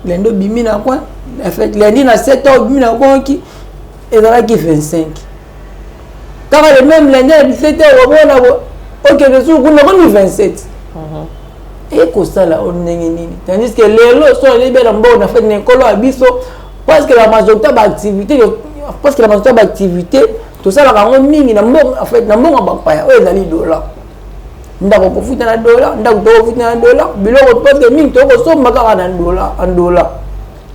L'endo bimina quoi? En fait, lundi à 7 h bimina quoi qui est dans la qui 25. Car le même lundi à 17 h on a OK les jours on a 27. Et comme ça là on est tandis que les lots sont les belles en bon on a fait une école à biso parce que la majorité d'activité tout ça là on mingi na bon en fait na bon ba pa o ezali dollar. Ndako ko futa na dollar, ndako to futa na dollar, biloko parce que mingi to ko somba ka na dollar, en dollar.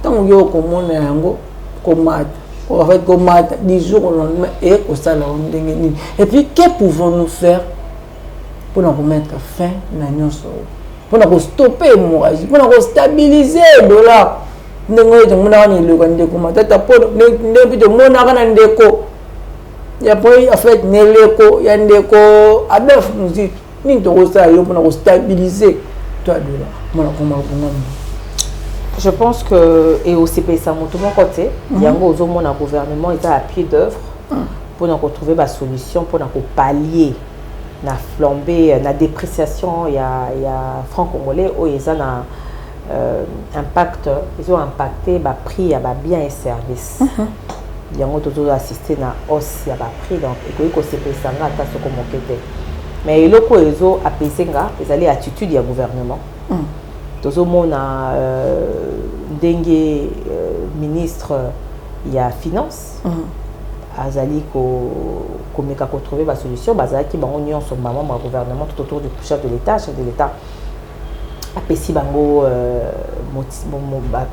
Tant yo ko mona yango ko mat. En fait ko mat 10 jours au lendemain et ko ça là on ndenge nini. Et puis que pouvons-nous faire pour nous mettre fin na nyonso? Pour nous stopper l'hémorragie, pour nous stabiliser le dollar. Ndenge to mona ni le kande ko matata po ne to mona kana ndeko. Ya po en fait neleko ya ndeko abef musique. Stabiliser toi je pense que et au CPS tout mon côté il y a un gouvernement est à pied d'œuvre pour nous retrouver la solution pour nous pallier la flambée la dépréciation il y a franc congolais où ils ont impact ils ont impacté le prix à biens et services il y a toujours assisté na hausse ya prix donc et que CPS nga ta ce comme côté. Mais le coup ils ont apaisé ils allaient attitude du gouvernement. Tout monde a dengue ministre il y a finance. Azali comme trouver la solution. Bazali qui bango union sur maman le gouvernement tout autour du chef de l'État apaisé bango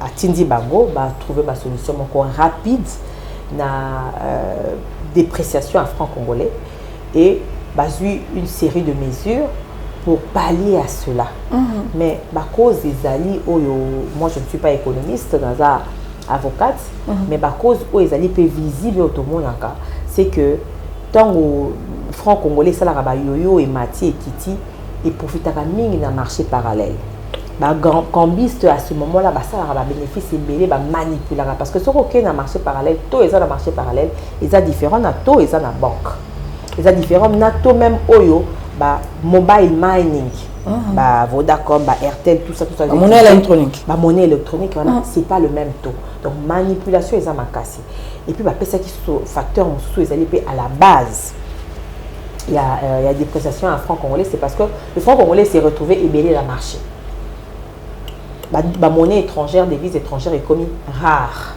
atindi bango trouver la solution encore rapide na dépréciation en franc congolais et une série de mesures pour pallier à cela. Mais à cause des alliés, moi je ne suis pas économiste, avocate, mais à cause où les alliés peuvent visibles au monde, c'est que tant que franc congolais, ça la yoyo et Mati et Kiti, et profitent à un marché parallèle. Cambiste à ce moment-là, ça a bénéfice et belé manipuler parce que ce qu'il y a un marché parallèle, tout est un marché parallèle, ils ont différents taux, ils ont une banque. Ils ont différents NATO même Oyo, mobile mining, Vodacom, Airtel, tout ça. Monnaie électronique. Monnaie électronique, voilà, c'est pas le même taux. Donc manipulation, ils ont cassé. Et puis ça qui sont facteurs ils allaient à la base. Il y a des prestations en franc congolais, c'est parce que le franc congolais s'est retrouvé ébélé dans le marché. Monnaie étrangère, devise étrangère est commis rare.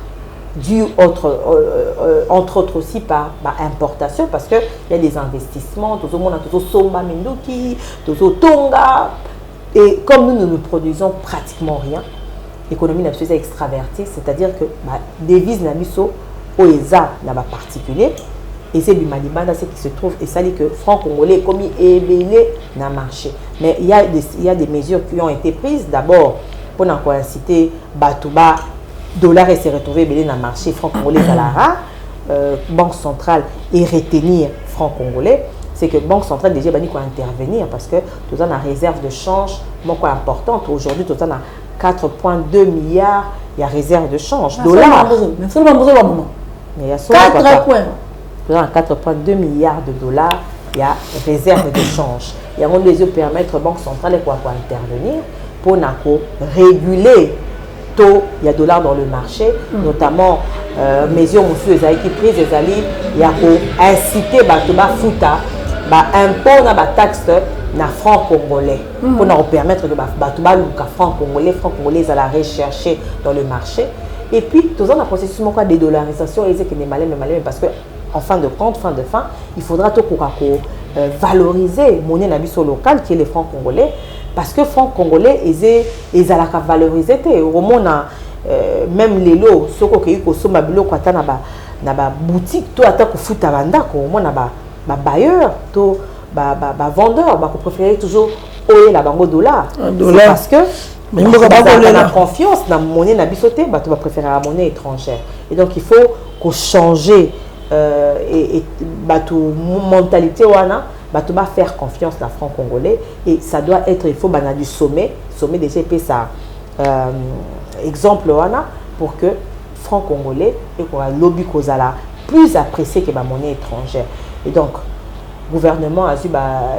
Dû entre autres aussi par importation parce qu'il y a des investissements, tout le monde a tout Somba Mendoki, tout Tonga et comme nous ne produisons pratiquement rien, l'économie n'a pas extravertie, c'est-à-dire que devise n'a mis au ESA n'a pas particulier Et c'est Bimalibanda, c'est qui se trouve, et ça dit que franc congolais est commis élevé dans le marché. Mais il y a des mesures qui ont été prises. D'abord, pour inciter Batouba, dollar et se retrouver dans le marché, franc congolais à la rare, Banque centrale et retenir franc congolais. C'est que Banque centrale déjà va intervenir parce que tout ça a une réserve de change importante. Aujourd'hui, tout ça a 4,2 milliards, il y a réserve de change. Dollars. Mais il y a 4,2 milliards de dollars, il y a réserve de change. Il y a des yeux permettre Banque centrale pour intervenir pour réguler taux, il y a dollars dans le marché, notamment mesures qui prises des alliés, il y a pour inciter Batouba Fouta, impôt na taxe na franc congolais pour nous permettre que Batouba Luka franc congolais à la rechercher dans le marché. Et puis tout ça, le processus de dédollarisation et c'est que les malais parce que en fin de compte, il faudra tout valoriser monnaie nabiso locale qui est le franc congolais parce que franc congolais ils à la valoriser au moment même les lots ce que ko somba biloko ata na ba boutique to ata ko futa bandako au moins na ba bailleur to ba vendeur ba ko préférer toujours oyer la bango dollar parce que la confiance dans la monnaie nabisoté bah tu vas préférer la monnaie étrangère et donc il faut qu'on changer et mentalité wana tu vas faire confiance dans le franc congolais et ça doit être il faut du sommet déjà et ça exemple wana pour que franc congolais et qu'on a lobby kozala plus apprécié que la monnaie étrangère et donc gouvernement a eu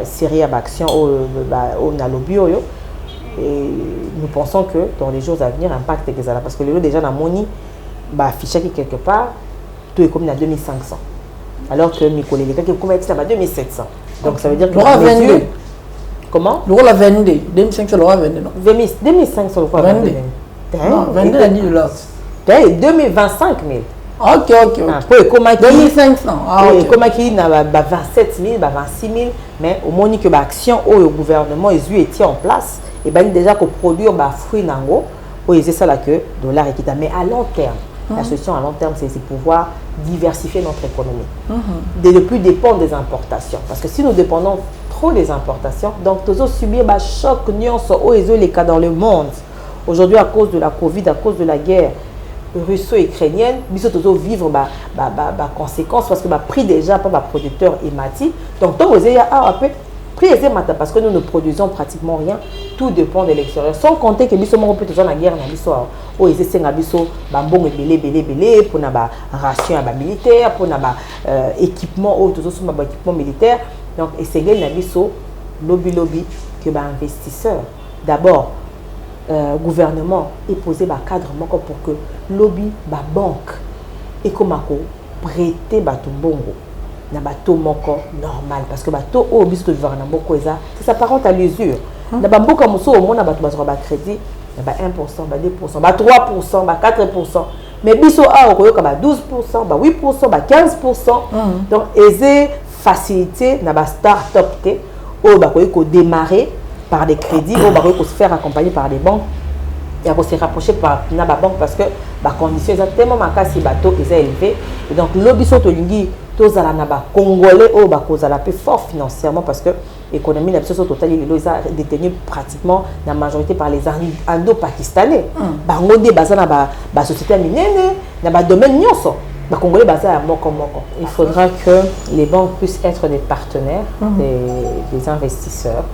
série d'action au na lobby et nous pensons que dans les jours à venir impact kezala parce que le déjà na moni affiché quelque part tout est comme à 2500 alors que mes collègues qui comme à 2700 donc ça veut dire que l'aura 22 comment l'aura 22 2500 l'aura 22 non 2500 l'aura 22 non 22 à 10 dollars 2025 000 ok pour comment 2500 comment qui na 27 000 26 000 mais au moins que l'action au gouvernement ils été en place et ben déjà que produire fruits nango pour c'est ça là que dollar est mais à long terme la solution à long terme, c'est pouvoir diversifier notre économie. De ne plus dépendre des importations. Parce que si nous dépendons trop des importations, donc nous allons subir un choc nuance les cas dans le monde. Aujourd'hui, à cause de la Covid, à cause de la guerre russo-ukrainienne, nous allons vivre conséquences parce que le prix déjà pas producteur est mati. Donc, tant que vous avez prix est matin parce que nous ne produisons pratiquement rien, tout dépend de l'extérieur. Sans compter que nous sommes peut être dans la guerre, nous sommes belé pour la ration militaire, pour l'équipement équipement militaire. Donc, c'est lobby que investisseurs. D'abord, gouvernement est posé un cadre pour que lobby banque et comme prêter tout bongo. Na bateau moko normal parce que bateau au biso de gouvernement beaucoup ça s'apparente à l'usure na bamboka muso au monde na bato bazwa crédit na 1% 2% 3% 4% mais biso a okoyoka 12% 8% 15% donc aisé facilité na ba start-up te au bakoyiko démarrer par des crédits au bakoyiko se faire accompagner par des banques et à se rapprocher par na ba banque parce que ba conditions exactement makasi bateau est élevé et donc l'obiso to lingi tous à la congolais au bakozala peu fort financièrement parce que l'économie la totale est détenue pratiquement la majorité par les indo-pakistanais. Bango de bazana ba société minene na ba domaine nyonso ba congolais bazala moko. Il faudra que les banques puissent être des partenaires des investisseurs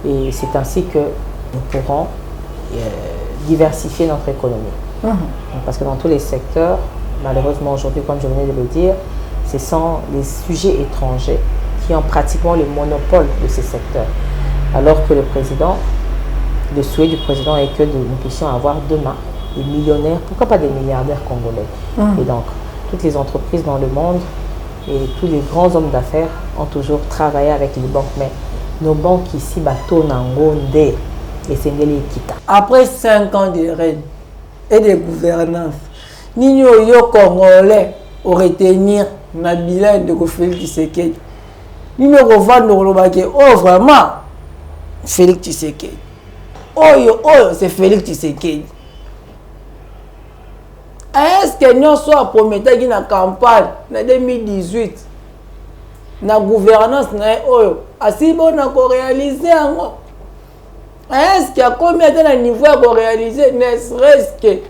et c'est ainsi que nous pourrons diversifier notre économie. Parce que dans tous les secteurs malheureusement aujourd'hui comme je venais de le dire ce sont les sujets étrangers qui ont pratiquement le monopole de ces secteurs. Alors que le souhait du président est que nous puissions avoir demain des millionnaires, pourquoi pas des milliardaires congolais. Et donc, toutes les entreprises dans le monde et tous les grands hommes d'affaires ont toujours travaillé avec les banques. Mais nos banques ici, bateau nangonde et Sengeli Kita. Après 5 ans de règne et de gouvernance, Nino yo congolais aurait retenir na bilan de Félix Tshisekedi. Nous avons vendu oh vraiment Félix Tshisekedi. Oh c'est Félix Tshisekedi. Est-ce que nous sommes promettés dans la campagne en 2018 na gouvernance na oyo asibo na ko réaliser yango. Est-ce qu'il y a combien de niveau à réaliser, ne serait-ce que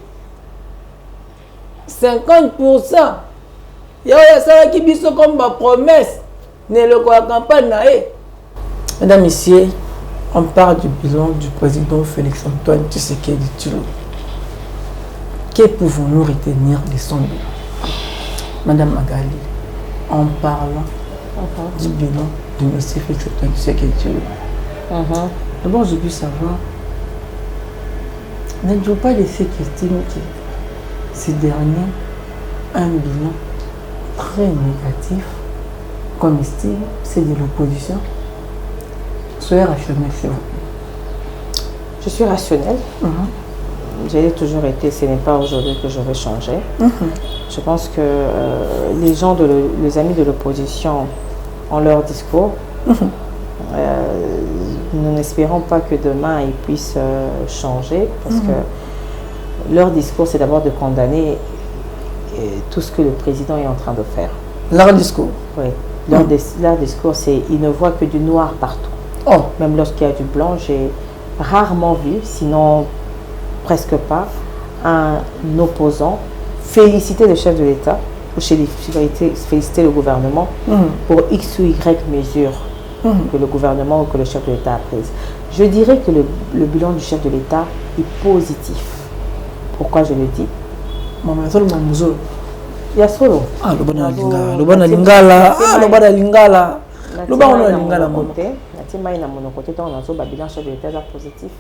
50%? Il y a ça qui dit comme ma promesse. Ne le quoi campagne. Mesdames, Messieurs, on parle du bilan du président Félix Antoine Tshisekedi Tshilombo. Que pouvons-nous retenir de son bilan? Madame Magali, en parlant du bilan de M. Félix Antoine Tshisekedi Tshilombo. D'abord, je veux savoir, n'êtes-vous pas de ceux qui estiment que ce dernier a un bilan très négatif, comme estime, c'est de l'opposition? Soyez rationnel, s'il vous plaît. Je suis rationnelle. J'ai toujours été, ce n'est pas aujourd'hui que je vais changer. Je pense que les amis de l'opposition ont leur discours. Nous n'espérons pas que demain ils puissent changer, parce que leur discours, c'est d'abord de condamner tout ce que le président est en train de faire. Leur discours? Oui. Leur discours, c'est ils ne voient que du noir partout. Même lorsqu'il y a du blanc, j'ai rarement vu, sinon presque pas, un opposant féliciter le chef de l'État ou féliciter le gouvernement pour X ou Y mesures que le gouvernement ou que le chef de l'État a prises. Je dirais que le bilan du chef de l'État est positif. Pourquoi je le dis? Il y a solo. Lingala. Bilan chef de l'État positif.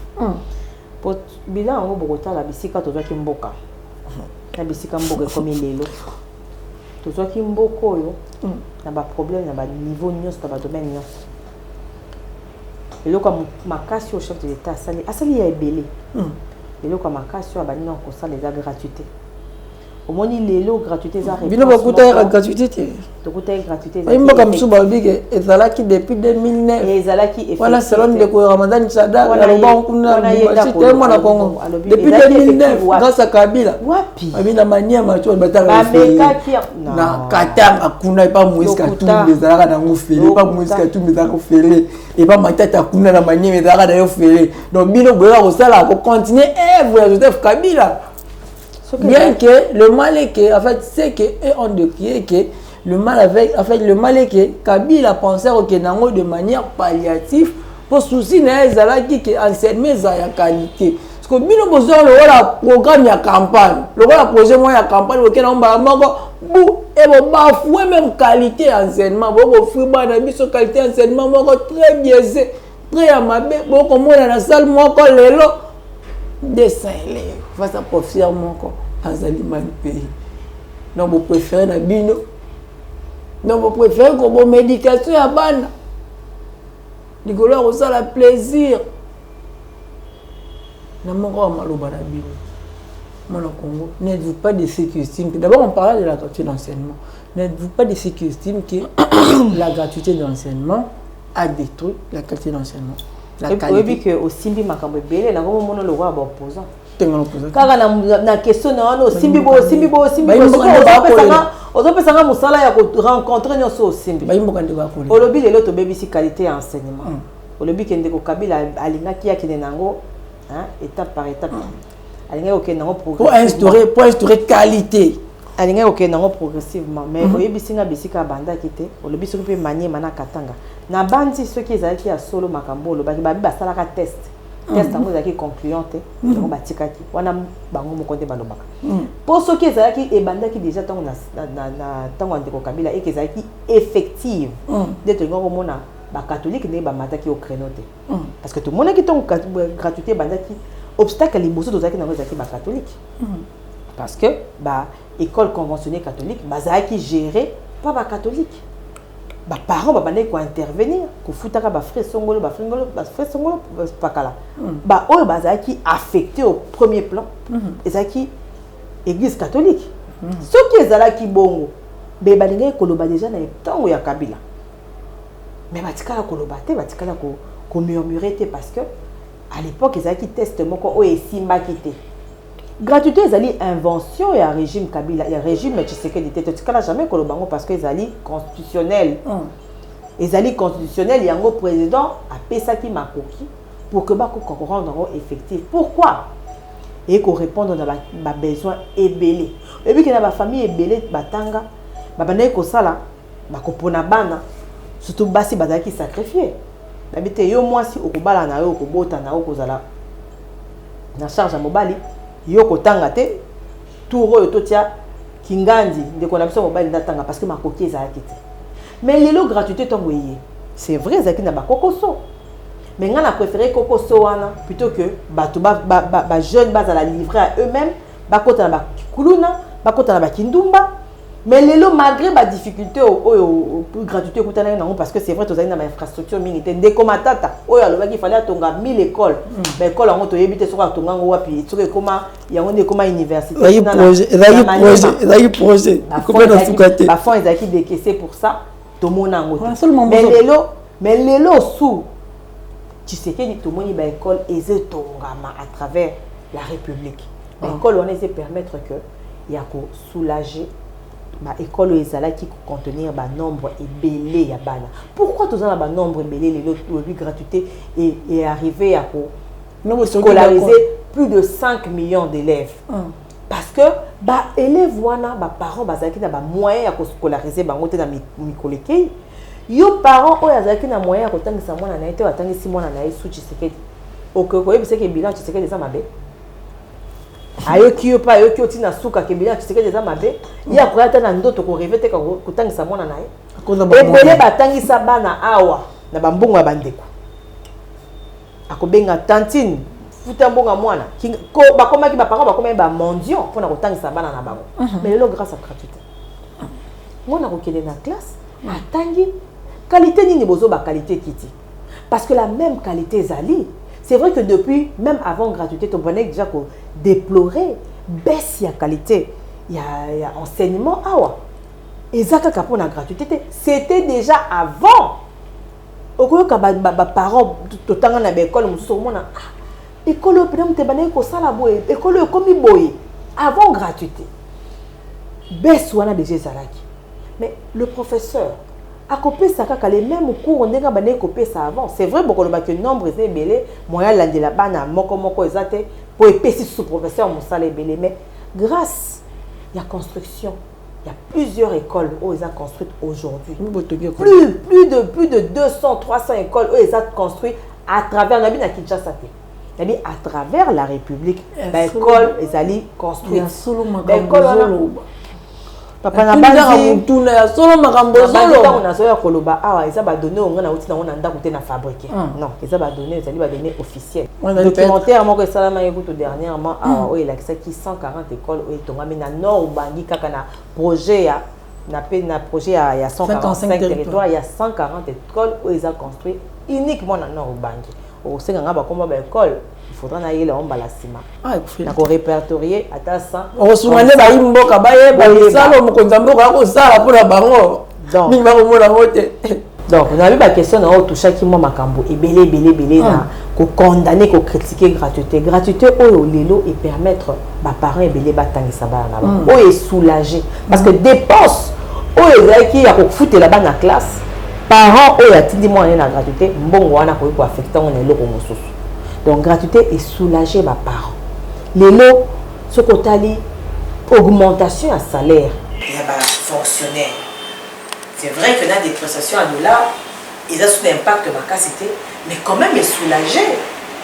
Bilan en Bogota la bisika to zaki mboka. La bisika mboka comme lelo. To zaki mboko yo na ba problème na ba niveau nyos na ba domaine nyos. Et là comme makasi au chef de l'État asali ya ebele. Et là comme makasi a bani non ko ça les gratuité. Au moins les lots gratuité ça réponse. Bino bakuta ya gratuité. To kuta gratuité. Imba comme suba bige ezalaki depuis 2009. Ezalaki voilà salon de ko Ramadan Sada aloba kuna c'était moi na Congo. Depuis 2009 grâce à Kabila. Wapi? Abina mania macho bataka. Na katanga kuna pas Moïse Katumbi ezalaka na ngofele pas Moïse Katumbi ezalaka félé et pas matata kuna na mania ezalaka na yo félé. Donc bino goya ko sala ko continuer œuvre Joseph Kabila. Bien que le mal est que, en fait, c'est que on décrit que le mal avec, en fait, le mal est que Kabila pensait que nango de manière palliative pour souci n'a dit que enseignement ya qualité. Parce que bino besoin le programme ya campagne, le projet moi ya campagne auquel on va bou et bon bafouer même qualité enseignement, bon offrir bana biso qualité enseignement moko très biaisé, très amabe, bon comme on a la salle moko lelo dessin les face à profiter moko azali manipulé. Donc vous préférez na bino. Donc vous préférez que vos médication ya bana. Nicolas ça la plaisir. Na moko maloba na bino. Mon Congo, n'êtes-vous pas de ceux qui estiment que d'abord on parlait de la gratuité d'enseignement. N'êtes-vous pas de ceux qui estiment que la gratuité d'enseignement a détruit la qualité d'enseignement? La qualité. Oui, que au Simbi makambo belé na gomo mono le roi opposant. Kaka na question na no Simbi bo ozopesanga musala ya ko rencontrer nyoso Simbi. Ba imboka ndeko akole. Olobi lelo to bebisi qualité ya enseignement. Olobi kende ko Kabila alingaki ya kende nango étape par étape. Alingaki okende nango progressivement. Pour instaurer qualité. Alingaki okende nango progressivement mais oyebisinga bisika banda kité olobi soki pe manier mana katanga. Na bandi ceux qui ezalaki ya solo makambo lobaki babi basalaka test yango ezalaki concluante yango batikaki wana bango moko nde balobaka po soki ezalaki ebandaki déjà ntango na ntango ya ndeko Kabila eke ezalaki effective nde tolingi komona bacatholique ndenge bamataki au créneau te parce que tomonaki ntango gratuité ebandaki obstacle liboso tozalaki nango ezalaki bacatholique parce que école conventionnelle catholique bazalaki gérée par bacatholique. Bah parents bah ko intervenir ko futaka ba frère songolo pakala bah eux bazaki affecté au premier plan ezaki église catholique ce qui ezalaki bongo be balinga koloba déjà na tango ya Kabila mais batikala koloba te batikala ko murmurer te parce que à l'époque ezalaki test moko o esimbaki te gratuité ezali invention ya régime Kabila ya régime Tshisekedi te tikala jamais kolobango parce que ezali constitutionnel ezali constitutionnel yango président apesaki makoki pour que bakoka rendre effectif. Pourquoi? Et qu'on répondre dans ba besoin ebelé. Et puis que na ba famille ebelé batanga ba banaye ko sala ba ko pona bana surtout basi bazaki sacrifier. D'habitude yo moi si okobala na yo okobota na okozala na charge mobali yo kotanga te tout oyo totia kingandi de ko na biso mobali ndatanga parce que makoki ezalaki te. Mais lelo gratuité tongo yé. C'est vrai ezaki na ba kokoso. Mais on a préféré kokoso wana plutôt que bato ba jeunes bazala livrer à eux-mêmes, ba kota na ba kuluna, ba kota na ba kindumba. Mais lelo malgré ba difficulté au gratuité kutana na parce que c'est vrai tozali na ba infrastructure mingi te ndeko matata oyo alobaki fallait atonga 1000 écoles. Ba école yango to yebite soka tonga ngo wapi soka koma yango ne koma université. Ezali projet. Ba fonds ezaki décaissé pour ça to mona ngo. Mais lelo sous tu sais que tout le monde est école et à travers la République. L'école on essaie permettre que il y a ko soulager ma école qui contenir ba nombre et belé ya bana. Pourquoi tous en ba nombre et belé les gratuité et arriver à scolariser plus de 5 millions d'élèves. Parce que ba élèves wana ba parents bazaki na ba moyen à scolariser bango te na mikoleke. Yo parents oyo azaki na moyen ko tangisa mwana na ete watangisi mwana na Yesu Tshisekedi okoko yebise ke bilan Tshisekedi eza mabe ayoki yo pa ayoki otina suka ke bilan Tshisekedi eza mabe ya ko ata na ndoto ko rêver ko tangisa mwana na ye ebele batangisa bana awa na bambongo ya bandeko akobenga tantine futa mbonga mwana ko bakomaki ba parents bakomaki ba mendiant pona ko tangisa bana na bango mais lelo grâce à gratuité mwana ko kele na classe atangi qualité ni bozo ba qualité kiti parce que la même qualité zali c'est vrai que depuis même avant gratuité to bonnet déjà ko déplorer baisse ya qualité il y a enseignement awa ezaka ka pour la gratuité c'était déjà avant okoyoka ba parents to tanga na école mususu mona école peut me te bané ko sala boye école comme boye avant gratuité baisse wana déjà zalaki. Mais le professeur a copié ça quand les mêmes cours on a bané copié ça avant. C'est vrai beaucoup que nombre est belé moyen là de la bana moko ezate pour épaissir sous professeur mon salaire belé mais grâce il y a construction il y a plusieurs écoles où ils ont construites aujourd'hui. Plus de 200 300 écoles où ils ont construit à travers la ville à Kinshasa. C'est-à-dire à travers la République l'école ils allaient construire. Papa na banzi mutuna ya solo makambo solo on a soya koloba awa eza ba donner on na uti na on anda côté na fabriquer non eza ba donner ezali ba donner officiel documentaire moko salama yekuto dernièrement awa o elakisa ki 140 écoles o etongami na nord ubangi kaka na projet ya na projet ya 145 territoires il y a 140 écoles où ils ont construit uniquement na nord ubangi o senga ngaba komba ba école il faudra na yele on bala sima na ko répertorier ata 100 on soumane ba imboka ba yeba sala mo konzamboka ko sala pour la bango ni ba ko mona mote donc on a vu la question na toucha ki mo makambo ebele na ko condamner ko critiquer gratuité oyo lelo et permettre ba parents ebele batangisa bana na oyo soulager parce que dépense oyo ezaki ya ko foutre la bana classe parents oyo atindi mo na gratuité mbongo wana ko affecter on eloko mosusu. Donc, gratuité est soulagée par parents. Les lots, ce côté augmentation à salaire. Il y a des fonctionnaires. C'est vrai que dans des prestations à dollars, ils ont un impact de ma capacité, mais quand même, ils sont soulagés.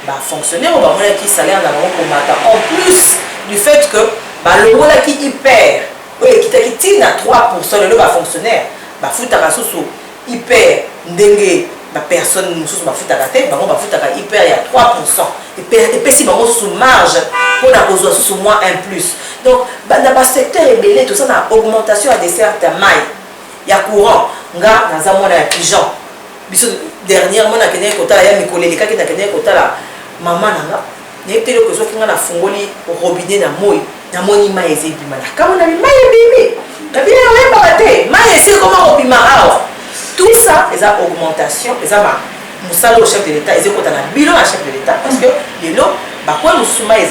Les fonctionnaires, on va voir qui salaire dans le combattant. En plus du fait que le rôle qui hyper, qui tire à 3%, le fonctionnaire, il hyper, dengue. La personne nous sous ma fout à la tête, on va foutre à hyper il y a 3%. Et puis si on sous marge pour la cause sous moins un plus. Donc dans le secteur ébélé tout ça na augmentation à des certains mailles. Il y a courant, nga dans un monde à pigeon. Biso dernièrement na kenya kota ya mikoleli kaki na kenya kota la maman nanga. Né télé que so kinga na fungoli robinet na moi, na moni mai ezebima. Kama na mai ebimi. Na bien on va bater. Mai c'est comment obima awa. Tout ça, les augmentations, les au chef de l'État, ils ont un bilan à chef de l'État. Parce que les lots, quoi nous sommes les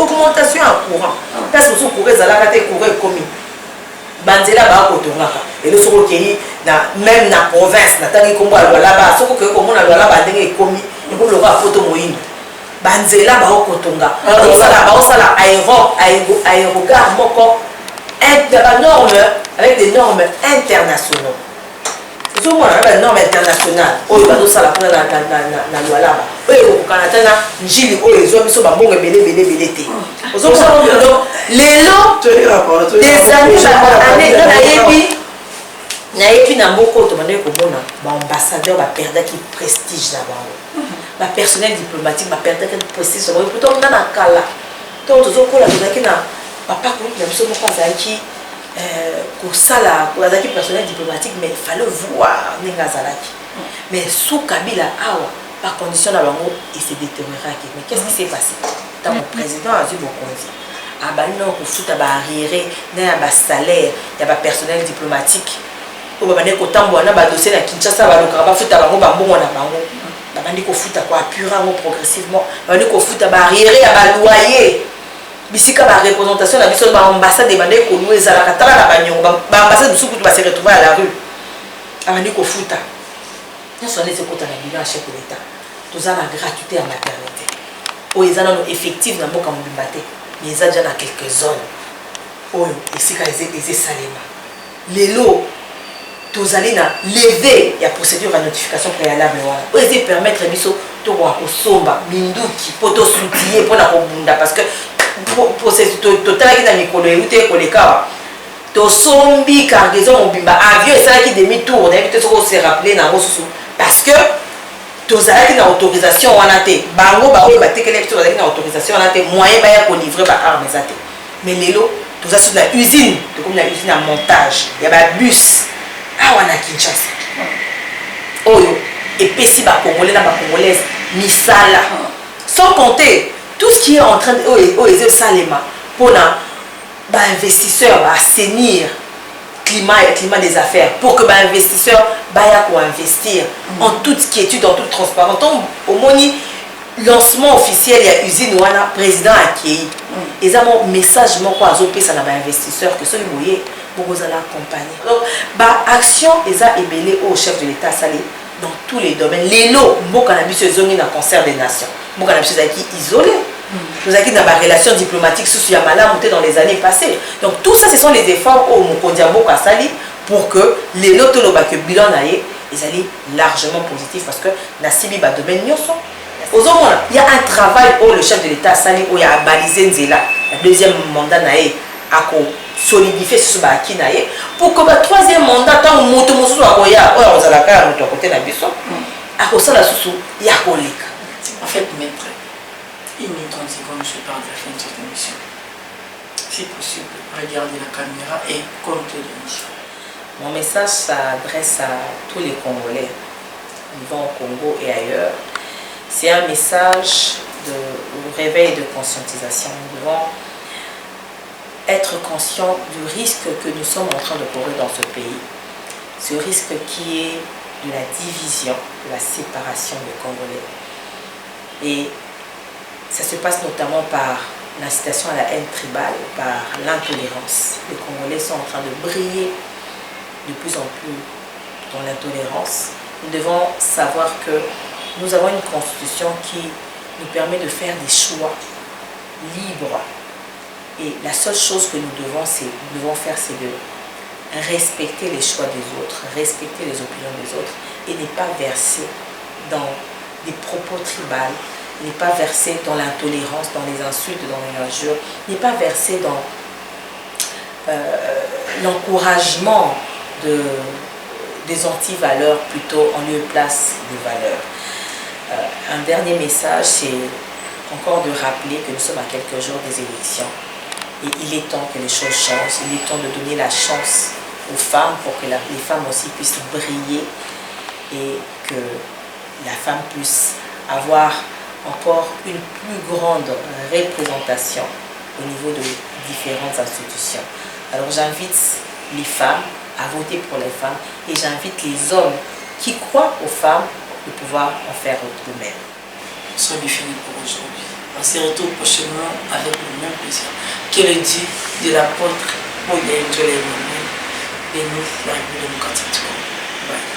augmentation en courant. Parce que nous sommes les commis. banzela ba kotongaka et le soko qui na même na province na tangi kombo alwa là-bas soko que comme on alwa là-bas ndenge ekomi ekolo ka photo moyindo banzela ba kotonga ba aérogare moko norme avec des normes internationaux. Tout le monde a des normes internationales. Oh, il va nous savoir na loi là-bas. Oh, au Canada na njili oh les hommes sont ba bongo belé. Aux hommes les lots des années na yebi na mboko to mane ko mona ba ambassadeur ba perdre qui prestige là-bas. Ba personnel diplomatique ba perdre qui prestige là-bas. Pourtant na kala. Donc tout ko la ki na papa ko na biso moko azaki pour ça là pour azaki personnel diplomatique mais il fallait voir ninga zalaki. Mais sous Kabila awa par condition na bango il s'est détérioré. Mais qu'est-ce qui s'est passé? Tant le président a dit Bokonzi ah bah non pour foutre ba arriéré na ba salaire ya ba personnel diplomatique pour ba ne ko tambo na ba dossier na Kinshasa ba lokaka ba foutre bango ba mbongo na bango ba bandi ko foutre quoi apurer progressivement ba bandi ko foutre ba arriéré ya ba loyer bisika ba représentation na biso ba ambassade de bande ko louer za la katala na banyo ba ambassade de soukou ba se retrouver à la rue abandi ko foutre na sonné ce côté na bilan chef de l'état tous en gratuité en maternité o ezana no effectif na mboka mbimbate mais ils ont déjà dans quelques zones oh ici quand ils salima lelo tous allez na lever il y a procédure à notification préalable voilà ils permettre biso to wa osomba minduki poto soutiller pour na kobunda parce que procédure total qui na mikolo euté koleka to sombi cargaison mobimba avion ça qui demi tour d'habitude ce qu'on se rappeler na rosusu parce que tous allez na autorisation wana te bango ba oyo batekele biso bazaki na autorisation wana te moyen ba ya ko livrer ba armes zate mais lelo tous ça sur la usine de comme la usine à montage il y a ba bus wana Kinshasa oyo et pesi ba congolais na ba congolaise misala sans compter tout ce qui est en train de oyo salema pour na ba investisseurs ba assainir climat des affaires pour que les investisseurs puissent investir en toute quiétude, en toute transparence. Au moni lancement officiel, il y a usine ou un président accueilli. Et ça mon message mon quoi azopé ça n'a pas investisseur que ceux qui voyaient pour vous aller accompagner. Donc action et ça ébélé au chef de l'État salé dans tous les domaines. Les lots, bon cannabis se zone dans concert des nations. Bon cannabis qui isolé. Nous avons une relation diplomatique sous Yamala montée dans les années passées. Donc tout ça, ce sont les efforts au Mokondiambo Kassali pour que les lots que bilan aillent, ils allaient largement positifs parce que Nassibi va domaine il y a un travail où le chef de l'État Sali où il y a balisé Nzela, le deuxième mandat naé à solidifier ce qui naé pour que le troisième mandat tant moto mosu à koya on a la carte de côté na biso à cause la sous il y a collègue. En fait maître il minute 30 secondes, je parle de la fin de cette émission. Si possible, regardez la caméra et comptez l'émission. Mon message s'adresse à tous les Congolais vivant au Congo et ailleurs. C'est un message de réveil et de conscientisation. Nous devons être conscients du risque que nous sommes en train de courir dans ce pays. Ce risque qui est de la division, de la séparation des Congolais. Et ça se passe notamment par l'incitation à la haine tribale, par l'intolérance. Les Congolais sont en train de briller de plus en plus dans l'intolérance. Nous devons savoir que nous avons une constitution qui nous permet de faire des choix libres. Et la seule chose que nous devons faire, c'est de respecter les choix des autres, respecter les opinions des autres et ne pas verser dans des propos tribales, n'est pas versé dans l'intolérance, dans les insultes, dans les injures, n'est pas versé dans l'encouragement des anti-valeurs, plutôt en lieu et place des valeurs. Un dernier message, c'est encore de rappeler que nous sommes à quelques jours des élections et il est temps que les choses changent, il est temps de donner la chance aux femmes pour que les femmes aussi puissent briller et que la femme puisse avoir encore une plus grande représentation au niveau de différentes institutions. Alors j'invite les femmes à voter pour les femmes et j'invite les hommes qui croient aux femmes de pouvoir en faire de même. Ce sera fini pour aujourd'hui. On se retrouve prochainement avec le même plaisir. Que le dit de l'apôtre Moïse Emmanuel. beni ya République démocratique du Congo.